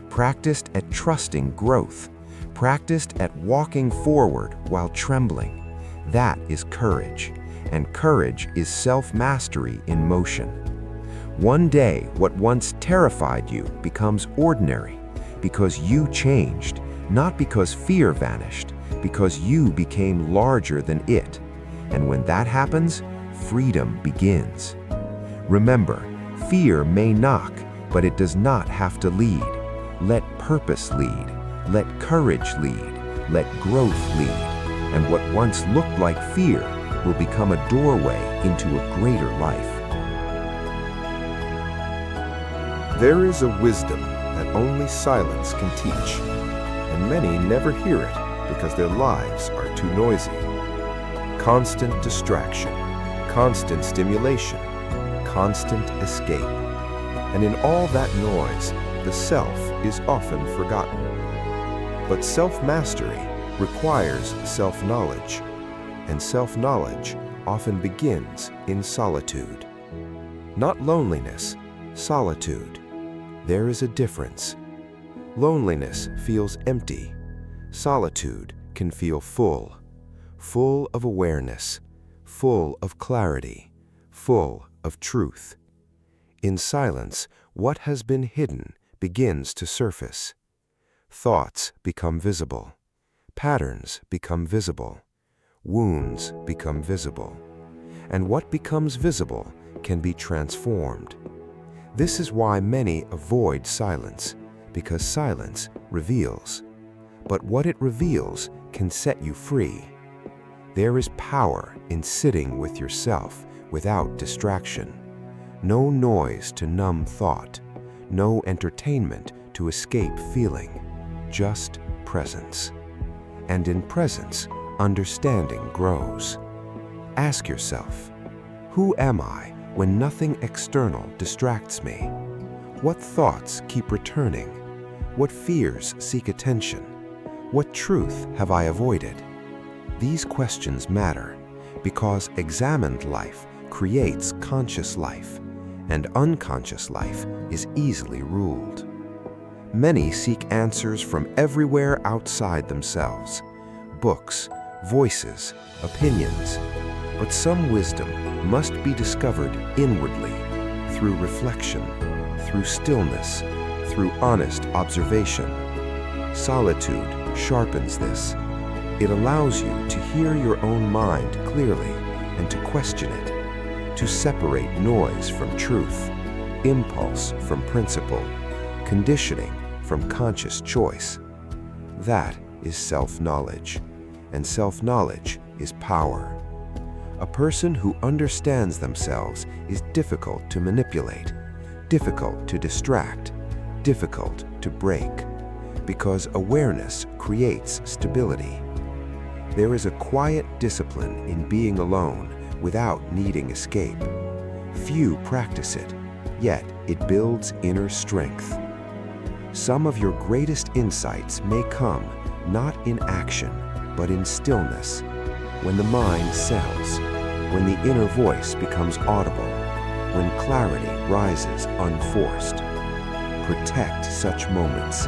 Practiced at trusting growth. Practiced at walking forward while trembling. That is courage, and courage is self-mastery in motion. One day, what once terrified you becomes ordinary because you changed, not because fear vanished, because you became larger than it. And when that happens, freedom begins. Remember, fear may knock, but it does not have to lead. Let purpose lead. Let courage lead. Let growth lead. And what once looked like fear will become a doorway into a greater life. There is a wisdom that only silence can teach, and many never hear it because their lives are too noisy. Constant distraction, constant stimulation, constant escape. And in all that noise, the self is often forgotten. But self-mastery requires self-knowledge, and self-knowledge often begins in solitude. Not loneliness, solitude. There is a difference. Loneliness feels empty. Solitude can feel full, full of awareness, full of clarity, full of truth. In silence, what has been hidden begins to surface. Thoughts become visible. Patterns become visible. Wounds become visible. And what becomes visible can be transformed. This is why many avoid silence, because silence reveals. But what it reveals can set you free. There is power in sitting with yourself without distraction. No noise to numb thought. No entertainment to escape feeling. Just presence. And in presence, understanding grows. Ask yourself, who am I when nothing external distracts me? What thoughts keep returning? What fears seek attention? What truth have I avoided? These questions matter because examined life creates conscious life, and unconscious life is easily ruled. Many seek answers from everywhere outside themselves: books, voices, opinions. But some wisdom must be discovered inwardly, through reflection, through stillness, through honest observation. Solitude sharpens this. It allows you to hear your own mind clearly and to question it, to separate noise from truth, impulse from principle, conditioning from conscious choice. That is self-knowledge, and self-knowledge is power. A person who understands themselves is difficult to manipulate, difficult to distract, difficult to break, because awareness creates stability. There is a quiet discipline in being alone without needing escape. Few practice it, yet it builds inner strength. Some of your greatest insights may come not in action, but in stillness, when the mind settles, when the inner voice becomes audible, when clarity rises unforced. Protect such moments.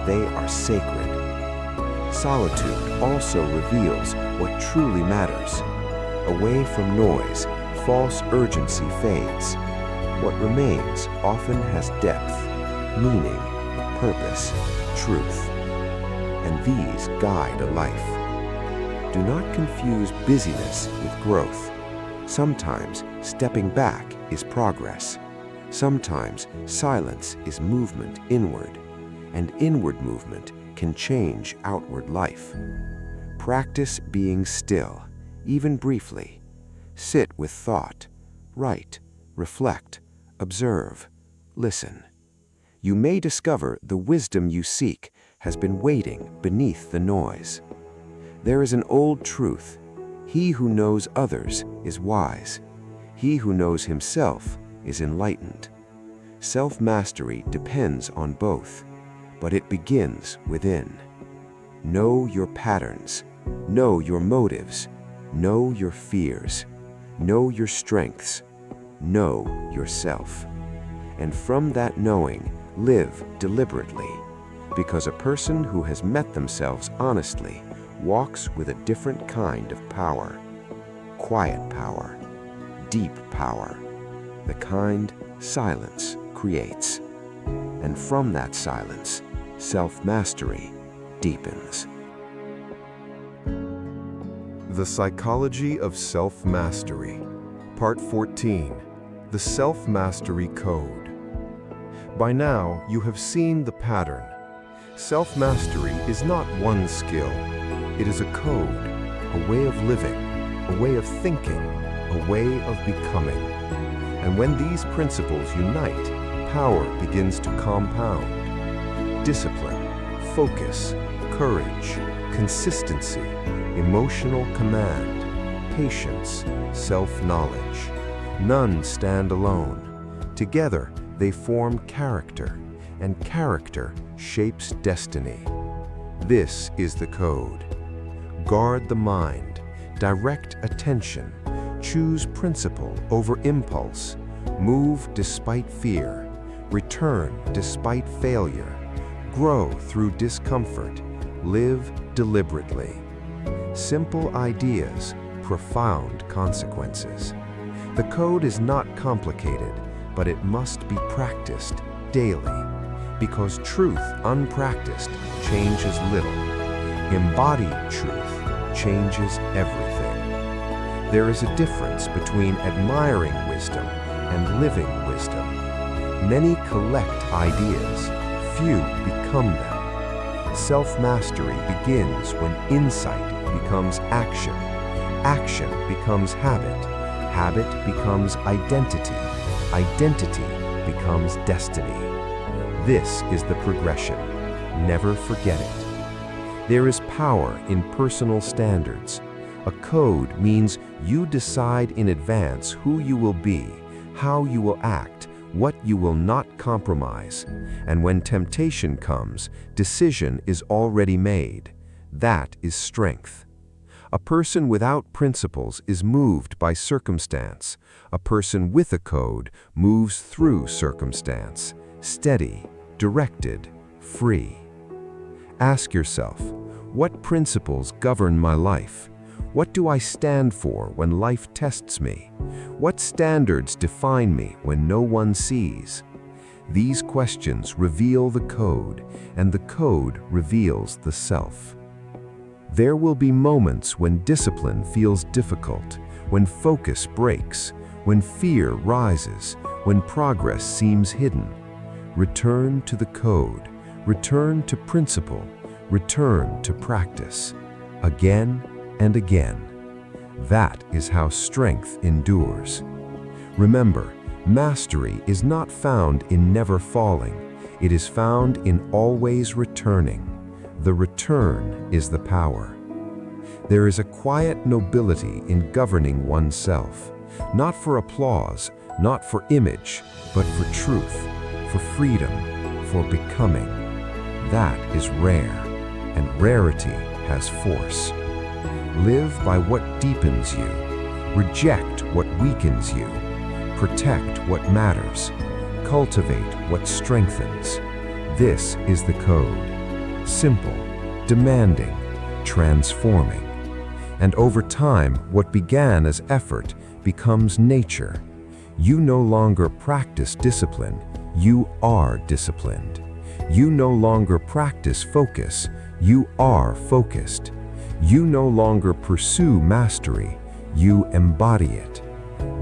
They are sacred. Solitude also reveals what truly matters. Away from noise, false urgency fades. What remains often has depth, meaning, purpose, truth. And these guide a life. Do not confuse busyness with growth. Sometimes stepping back is progress. Sometimes silence is movement inward, and inward movement can change outward life. Practice being still, even briefly. Sit with thought, write, reflect, observe, listen. You may discover the wisdom you seek has been waiting beneath the noise. There is an old truth. He who knows others is wise. He who knows himself is enlightened. Self-mastery depends on both, but it begins within. Know your patterns. Know your motives. Know your fears. Know your strengths. Know yourself. And from that knowing, live deliberately, because a person who has met themselves honestly walks with a different kind of power. Quiet power, deep power, the kind silence creates. And from that silence, self-mastery deepens. The Psychology of Self-Mastery, Part 14, The Self-Mastery Code. By now, you have seen the pattern. Self-mastery is not one skill. It is a code, a way of living, a way of thinking, a way of becoming. And when these principles unite, power begins to compound. Discipline, focus, courage, consistency, emotional command, patience, self-knowledge. None stand alone. Together, they form character, and character shapes destiny. This is the code. Guard the mind, direct attention, choose principle over impulse, move despite fear, return despite failure, grow through discomfort, live deliberately. Simple ideas, profound consequences. The code is not complicated, but it must be practiced daily, because truth unpracticed changes little. Embodied truth changes everything. There is a difference between admiring wisdom and living wisdom. Many collect ideas, few become them. Self-mastery begins when insight becomes action, action becomes habit, habit becomes identity, identity becomes destiny. This is the progression. Never forget it. There is power in personal standards. A code means you decide in advance who you will be, how you will act, what you will not compromise. And when temptation comes, decision is already made. That is strength. A person without principles is moved by circumstance. A person with a code moves through circumstance, steady, directed, free. Ask yourself, what principles govern my life? What do I stand for when life tests me? What standards define me when no one sees? These questions reveal the code, and the code reveals the self. There will be moments when discipline feels difficult, when focus breaks, when fear rises, when progress seems hidden. Return to the code, return to principle, return to practice, again and again. That is how strength endures. Remember, mastery is not found in never falling. It is found in always returning. The return is the power. There is a quiet nobility in governing oneself, not for applause, not for image, but for truth, for freedom, for becoming. That is rare, and rarity has force. Live by what deepens you, reject what weakens you, protect what matters, cultivate what strengthens. This is the code. Simple, demanding, transforming. And over time, what began as effort becomes nature. You no longer practice discipline, you are disciplined. You no longer practice focus, you are focused. You no longer pursue mastery, you embody it.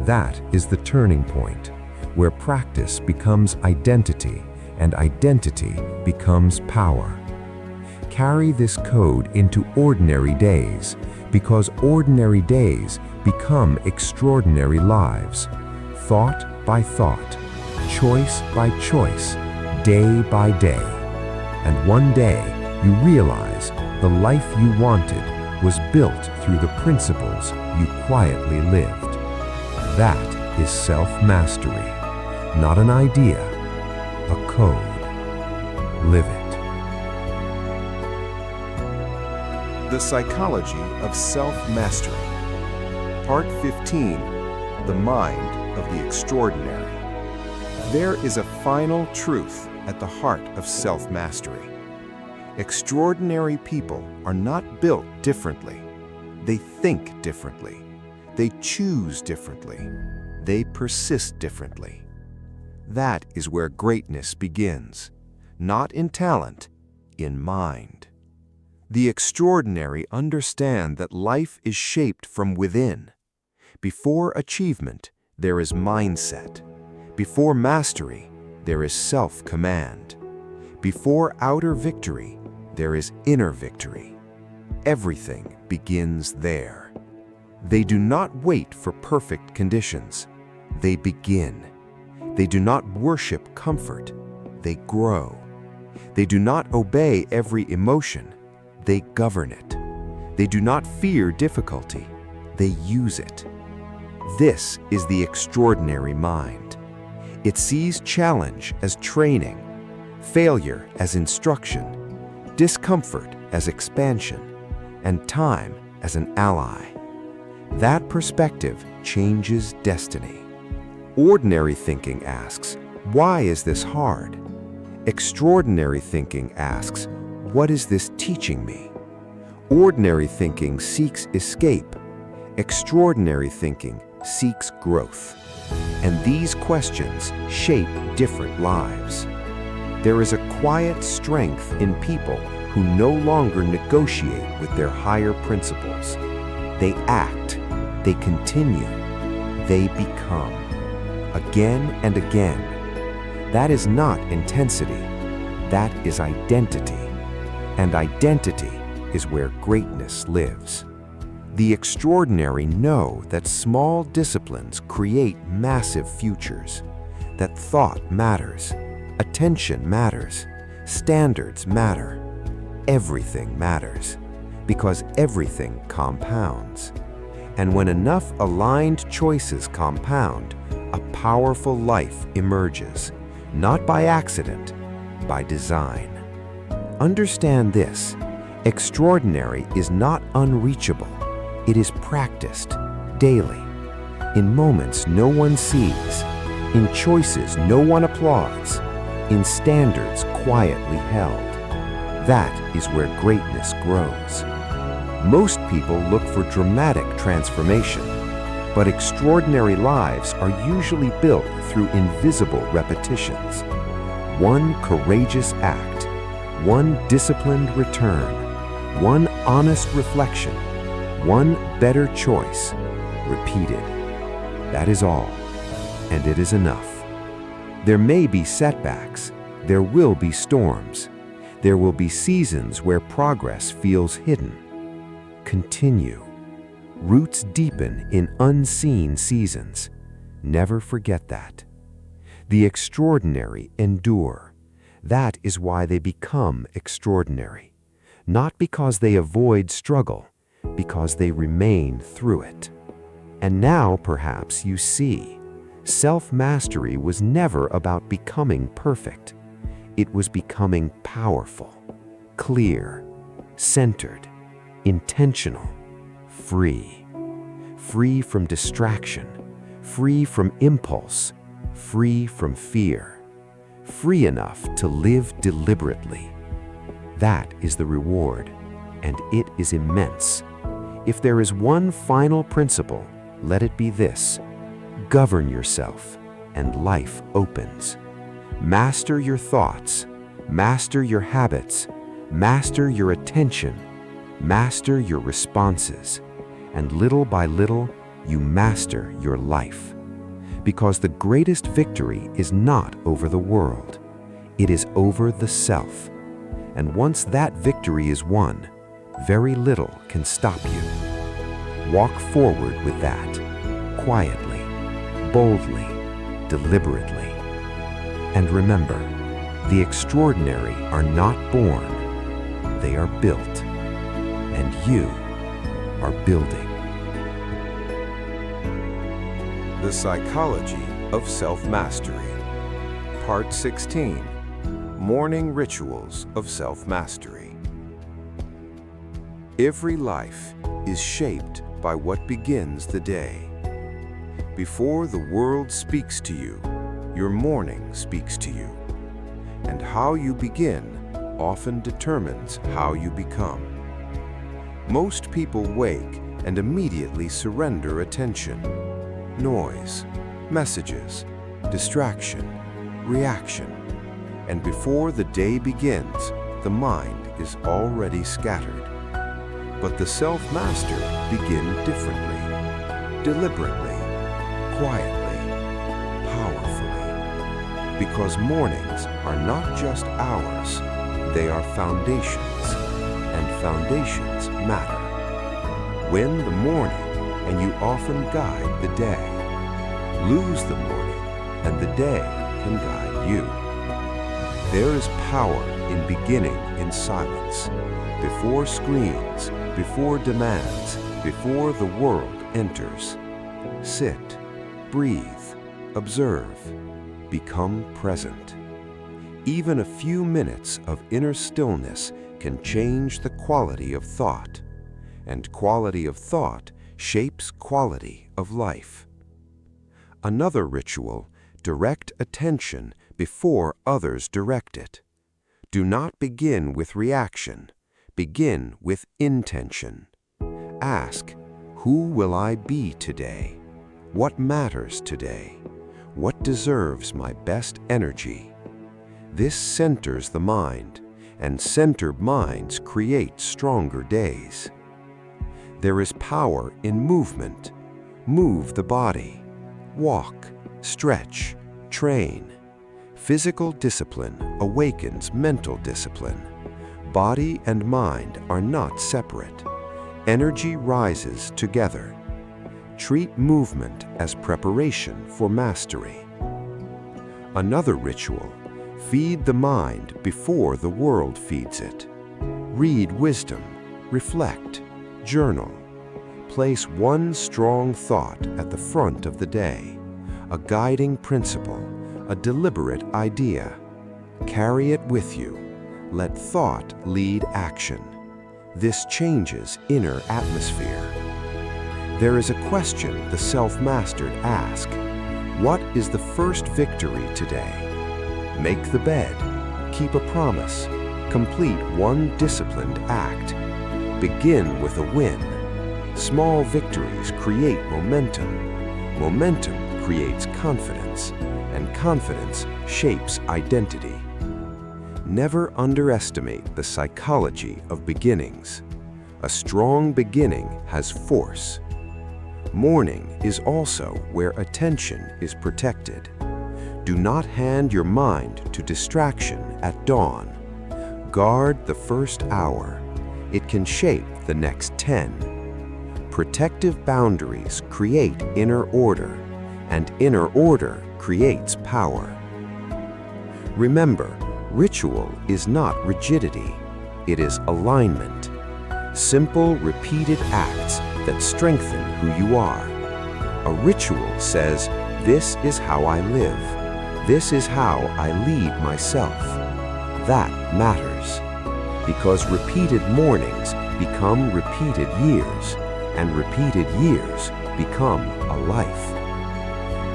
That is the turning point, where practice becomes identity and identity becomes power. Carry this code into ordinary days, because ordinary days become extraordinary lives. Thought by thought, choice by choice, day by day. And one day, you realize the life you wanted was built through the principles you quietly lived. That is self-mastery, not an idea, a code. Live it. The Psychology of Self-Mastery. Part 15, The Mind of the Extraordinary. There is a final truth at the heart of self-mastery. Extraordinary people are not built differently. They think differently. They choose differently. They persist differently. That is where greatness begins, not in talent, in mind. The extraordinary understand that life is shaped from within. Before achievement, there is mindset. Before mastery, there is self-command. Before outer victory, there is inner victory. Everything begins there. They do not wait for perfect conditions. They begin. They do not worship comfort. They grow. They do not obey every emotion. They govern it. They do not fear difficulty. They use it. This is the extraordinary mind. It sees challenge as training, failure as instruction, discomfort as expansion, and time as an ally. That perspective changes destiny. Ordinary thinking asks, why is this hard? Extraordinary thinking asks, what is this teaching me? Ordinary thinking seeks escape. Extraordinary thinking seeks growth. And these questions shape different lives. There is a quiet strength in people who no longer negotiate with their higher principles. They act, they continue, they become. Again and again. That is not intensity, that is identity. And identity is where greatness lives. The extraordinary know that small disciplines create massive futures, that thought matters, attention matters, standards matter. Everything matters, because everything compounds. And when enough aligned choices compound, a powerful life emerges, not by accident, by design. Understand this, extraordinary is not unreachable. It is practiced daily, in moments no one sees, in choices no one applauds, in standards quietly held. That is where greatness grows. Most people look for dramatic transformation, but extraordinary lives are usually built through invisible repetitions. One courageous act, one disciplined return, one honest reflection, one better choice, repeated. That is all, and it is enough. There may be setbacks, there will be storms, there will be seasons where progress feels hidden. Continue. Roots deepen in unseen seasons. Never forget that. The extraordinary endure. That is why they become extraordinary. Not because they avoid struggle, because they remain through it. And now perhaps you see, self-mastery was never about becoming perfect. It was becoming powerful, clear, centered, intentional, free. Free from distraction, free from impulse, free from fear. Free enough to live deliberately. That is the reward, and it is immense. If there is one final principle, let it be this: govern yourself, and life opens. Master your thoughts, master your habits, master your attention, master your responses, and little by little, you master your life. Because the greatest victory is not over the world, it is over the self. And once that victory is won, very little can stop you. Walk forward with that, quietly, boldly, deliberately. And remember, the extraordinary are not born, they are built. And you are building. The Psychology of Self-Mastery. Part 16. Morning Rituals of Self-Mastery. Every life is shaped by what begins the day. Before the world speaks to you, your morning speaks to you. And how you begin often determines how you become. Most people wake and immediately surrender attention. Noise, messages, distraction, reaction. And before the day begins, the mind is already scattered. But the self-master begin differently, deliberately, quietly, powerfully. Because mornings are not just hours, they are foundations, and foundations matter. Win the morning, and you often guide the day. Lose the morning, and the day can guide you. There is power in beginning in silence, before screens, before demands, before the world enters. Sit, breathe, observe, become present. Even a few minutes of inner stillness can change the quality of thought, and quality of thought shapes quality of life. Another ritual: direct attention before others direct it. Do not begin with reaction. Begin with intention. Ask, who will I be today? What matters today? What deserves my best energy? This centers the mind, and centered minds create stronger days. There is power in movement. Move the body. Walk, stretch, train. Physical discipline awakens mental discipline. Body and mind are not separate. Energy rises together. Treat movement as preparation for mastery. Another ritual: feed the mind before the world feeds it. Read wisdom, reflect, journal. Place one strong thought at the front of the day, a guiding principle, a deliberate idea. Carry it with you. Let thought lead action. This changes inner atmosphere. There is a question the self-mastered ask: what is the first victory today? Make the bed. Keep a promise. Complete one disciplined act. Begin with a win. Small victories create momentum. Momentum creates confidence, and confidence shapes identity. Never underestimate the psychology of beginnings. A strong beginning has force. Morning is also where attention is protected. Do not hand your mind to distraction at dawn. Guard the first hour. It can shape the next 10. Protective boundaries create inner order, and inner order creates power. Remember, ritual is not rigidity. It is alignment. Simple, repeated acts that strengthen who you are. A ritual says, "This is how I live. This is how I lead myself." That matters, because repeated mornings become repeated years, and repeated years become a life.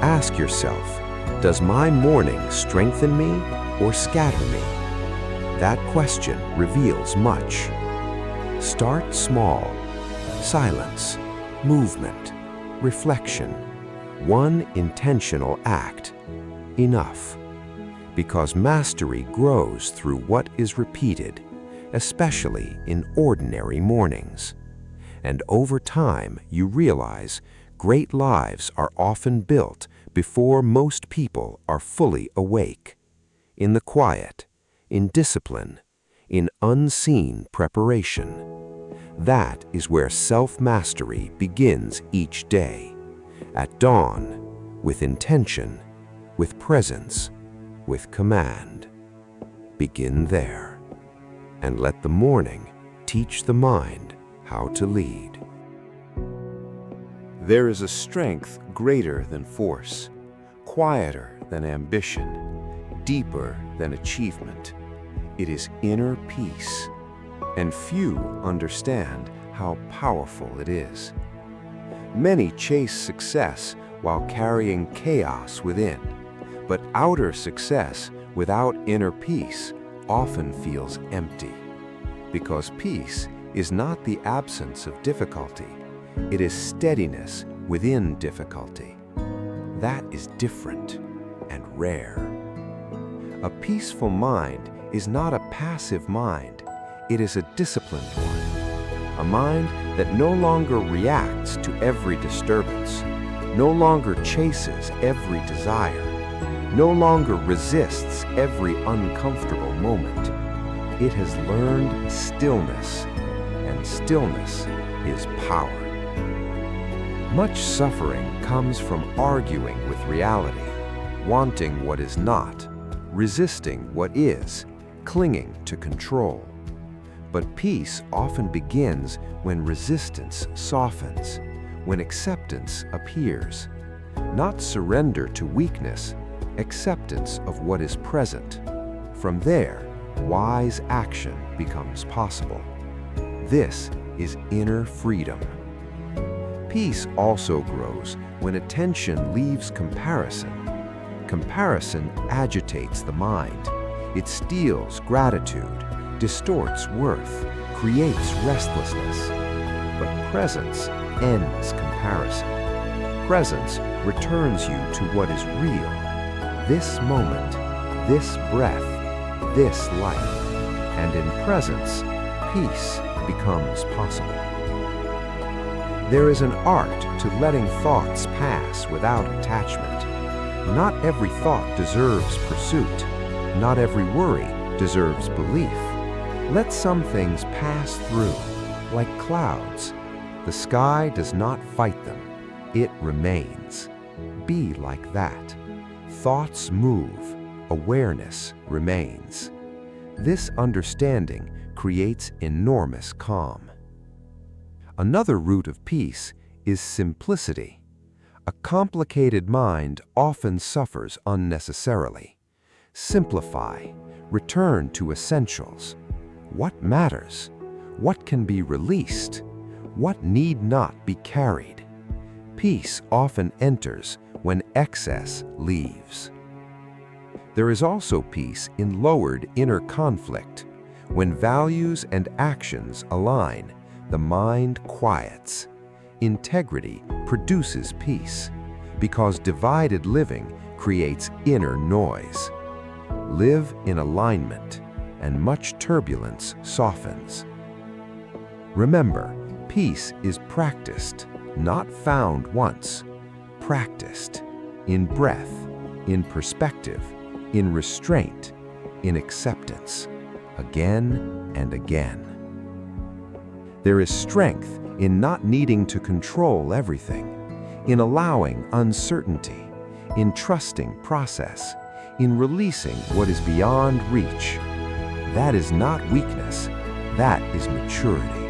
Ask yourself, does my morning strengthen me or scatter me? That question reveals much. Start small. Silence, movement, reflection. One intentional act. Enough. Because mastery grows through what is repeated, especially in ordinary mornings. And over time, you realize great lives are often built before most people are fully awake. In the quiet, in discipline, in unseen preparation. That is where self-mastery begins each day. At dawn, with intention, with presence, with command. Begin there, and let the morning teach the mind how to lead. There is a strength greater than force, quieter than ambition, deeper than achievement. It is inner peace, and few understand how powerful it is. Many chase success while carrying chaos within, but outer success without inner peace often feels empty. Because peace is not the absence of difficulty, it is steadiness within difficulty. That is different and rare. A peaceful mind is not a passive mind, it is a disciplined one. A mind that no longer reacts to every disturbance, no longer chases every desire, no longer resists every uncomfortable moment. It has learned stillness, and stillness is power. Much suffering comes from arguing with reality, wanting what is not, resisting what is, clinging to control. But peace often begins when resistance softens, when acceptance appears. Not surrender to weakness, acceptance of what is present. From there, wise action becomes possible. This is inner freedom. Peace also grows when attention leaves comparison. Comparison agitates the mind. It steals gratitude, distorts worth, creates restlessness. But presence ends comparison. Presence returns you to what is real. This moment, this breath, this life. And in presence, peace becomes possible. There is an art to letting thoughts pass without attachment. Not every thought deserves pursuit. Not every worry deserves belief. Let some things pass through, like clouds. The sky does not fight them. It remains. Be like that. Thoughts move. Awareness remains. This understanding creates enormous calm. Another root of peace is simplicity. A complicated mind often suffers unnecessarily. Simplify. Return to essentials. What matters? What can be released? What need not be carried? Peace often enters when excess leaves. There is also peace in lowered inner conflict. When values and actions align, the mind quiets. Integrity produces peace, because divided living creates inner noise. Live in alignment, and much turbulence softens. Remember, peace is practiced, not found once, practiced in breath, in perspective, in restraint, in acceptance, again and again. There is strength in not needing to control everything, in allowing uncertainty, in trusting process, in releasing what is beyond reach. That is not weakness, that is maturity.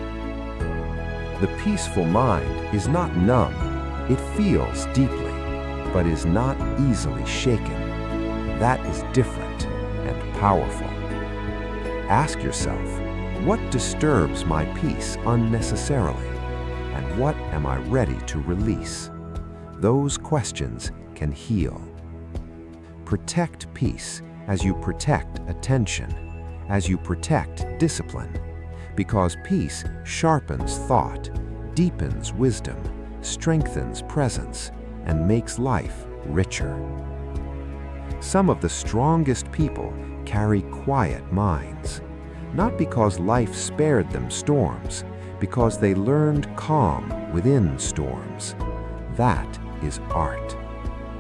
The peaceful mind is not numb, it feels deeply, but is not easily shaken. That is different and powerful. Ask yourself, what disturbs my peace unnecessarily, and what am I ready to release? Those questions can heal. Protect peace as you protect attention, as you protect discipline, because peace sharpens thought, deepens wisdom, strengthens presence, and makes life richer. Some of the strongest people carry quiet minds, not because life spared them storms, because they learned calm within storms. That is art.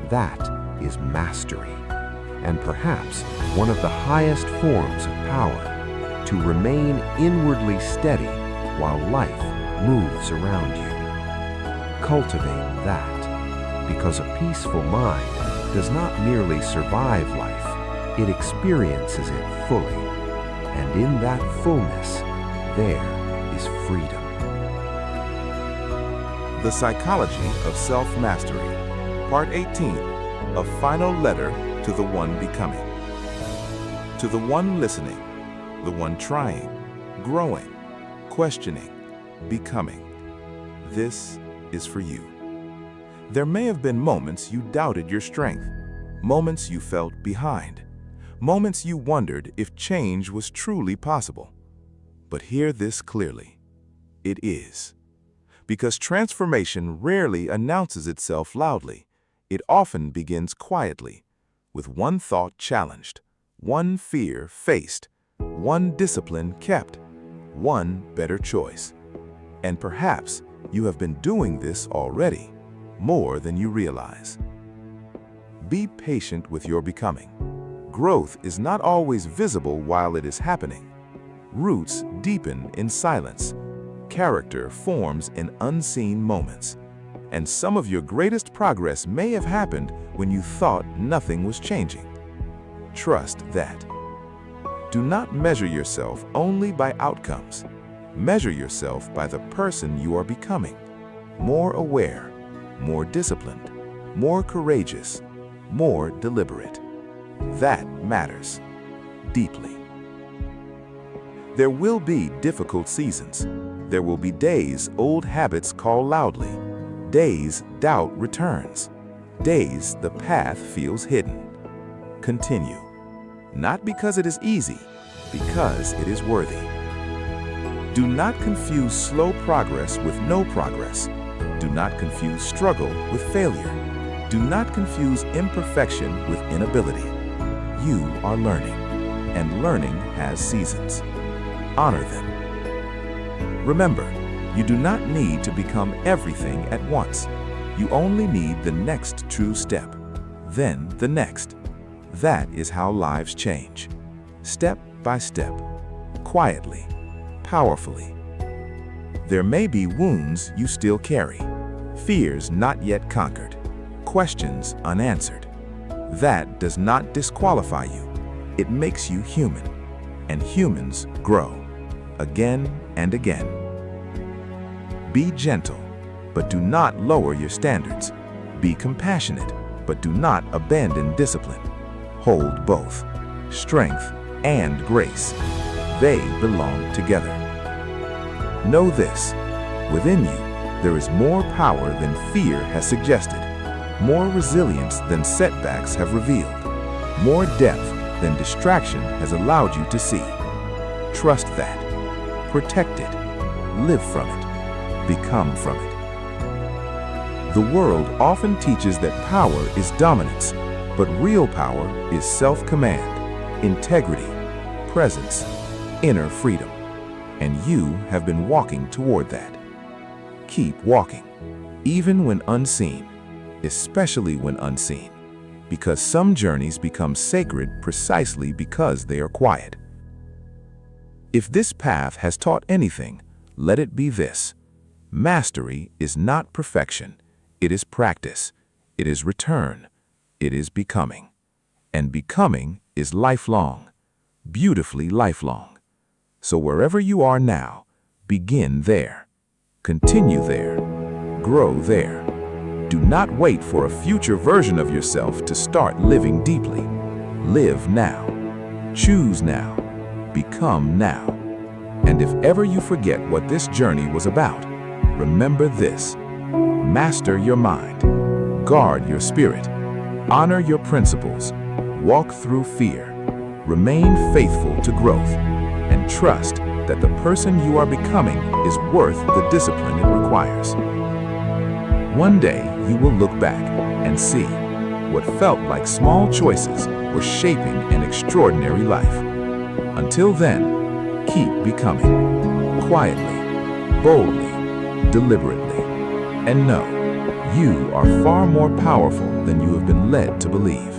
That is mastery. And perhaps one of the highest forms of power, to remain inwardly steady while life moves around you. Cultivate that, because a peaceful mind does not merely survive life, it experiences it fully. And in that fullness, there is freedom. The Psychology of Self-Mastery, Part 18, A Final Letter to the One Becoming. To the one listening, the one trying, growing, questioning, becoming. This is for you. There may have been moments you doubted your strength, moments you felt behind, moments you wondered if change was truly possible. But hear this clearly. It is. Because transformation rarely announces itself loudly. It often begins quietly, with one thought challenged, one fear faced, one discipline kept, one better choice. And perhaps you have been doing this already, more than you realize. Be patient with your becoming. Growth is not always visible while it is happening. Roots deepen in silence. Character forms in unseen moments. And some of your greatest progress may have happened when you thought nothing was changing. Trust that. Do not measure yourself only by outcomes. Measure yourself by the person you are becoming. More aware, more disciplined, more courageous, more deliberate. That matters deeply. There will be difficult seasons. There will be days old habits call loudly, days doubt returns, days the path feels hidden. Continue, not because it is easy, because it is worthy. Do not confuse slow progress with no progress. Do not confuse struggle with failure. Do not confuse imperfection with inability. You are learning, and learning has seasons. Honor them. Remember, you do not need to become everything at once. You only need the next true step, then the next. That is how lives change. Step by step, quietly, powerfully. There may be wounds you still carry, fears not yet conquered, questions unanswered. That does not disqualify you. It makes you human, and humans grow, again and again. Be gentle, but do not lower your standards. Be compassionate, but do not abandon discipline. Hold both, strength and grace. They belong together. Know this, within you, there is more power than fear has suggested, more resilience than setbacks have revealed, more depth than distraction has allowed you to see. Trust that. Protect it. Live from it. Become from it. The world often teaches that power is dominance, but real power is self-command, integrity, presence, inner freedom. And you have been walking toward that. Keep walking. even when unseen, especially when unseen, because some journeys become sacred precisely because they are quiet. If this path has taught anything, let it be this: mastery is not perfection, it is practice, it is return, it is becoming. And becoming is lifelong, beautifully lifelong. So wherever you are now, begin there, continue there, grow there. Do not wait for a future version of yourself to start living deeply. Live now, choose now, become now. And if ever you forget what this journey was about, remember this: master your mind, guard your spirit, honor your principles, walk through fear, remain faithful to growth, and trust that the person you are becoming is worth the discipline it requires. One day, you will look back and see what felt like small choices were shaping an extraordinary life. Until then, keep becoming, quietly, boldly, deliberately, and know you are far more powerful than you have been led to believe.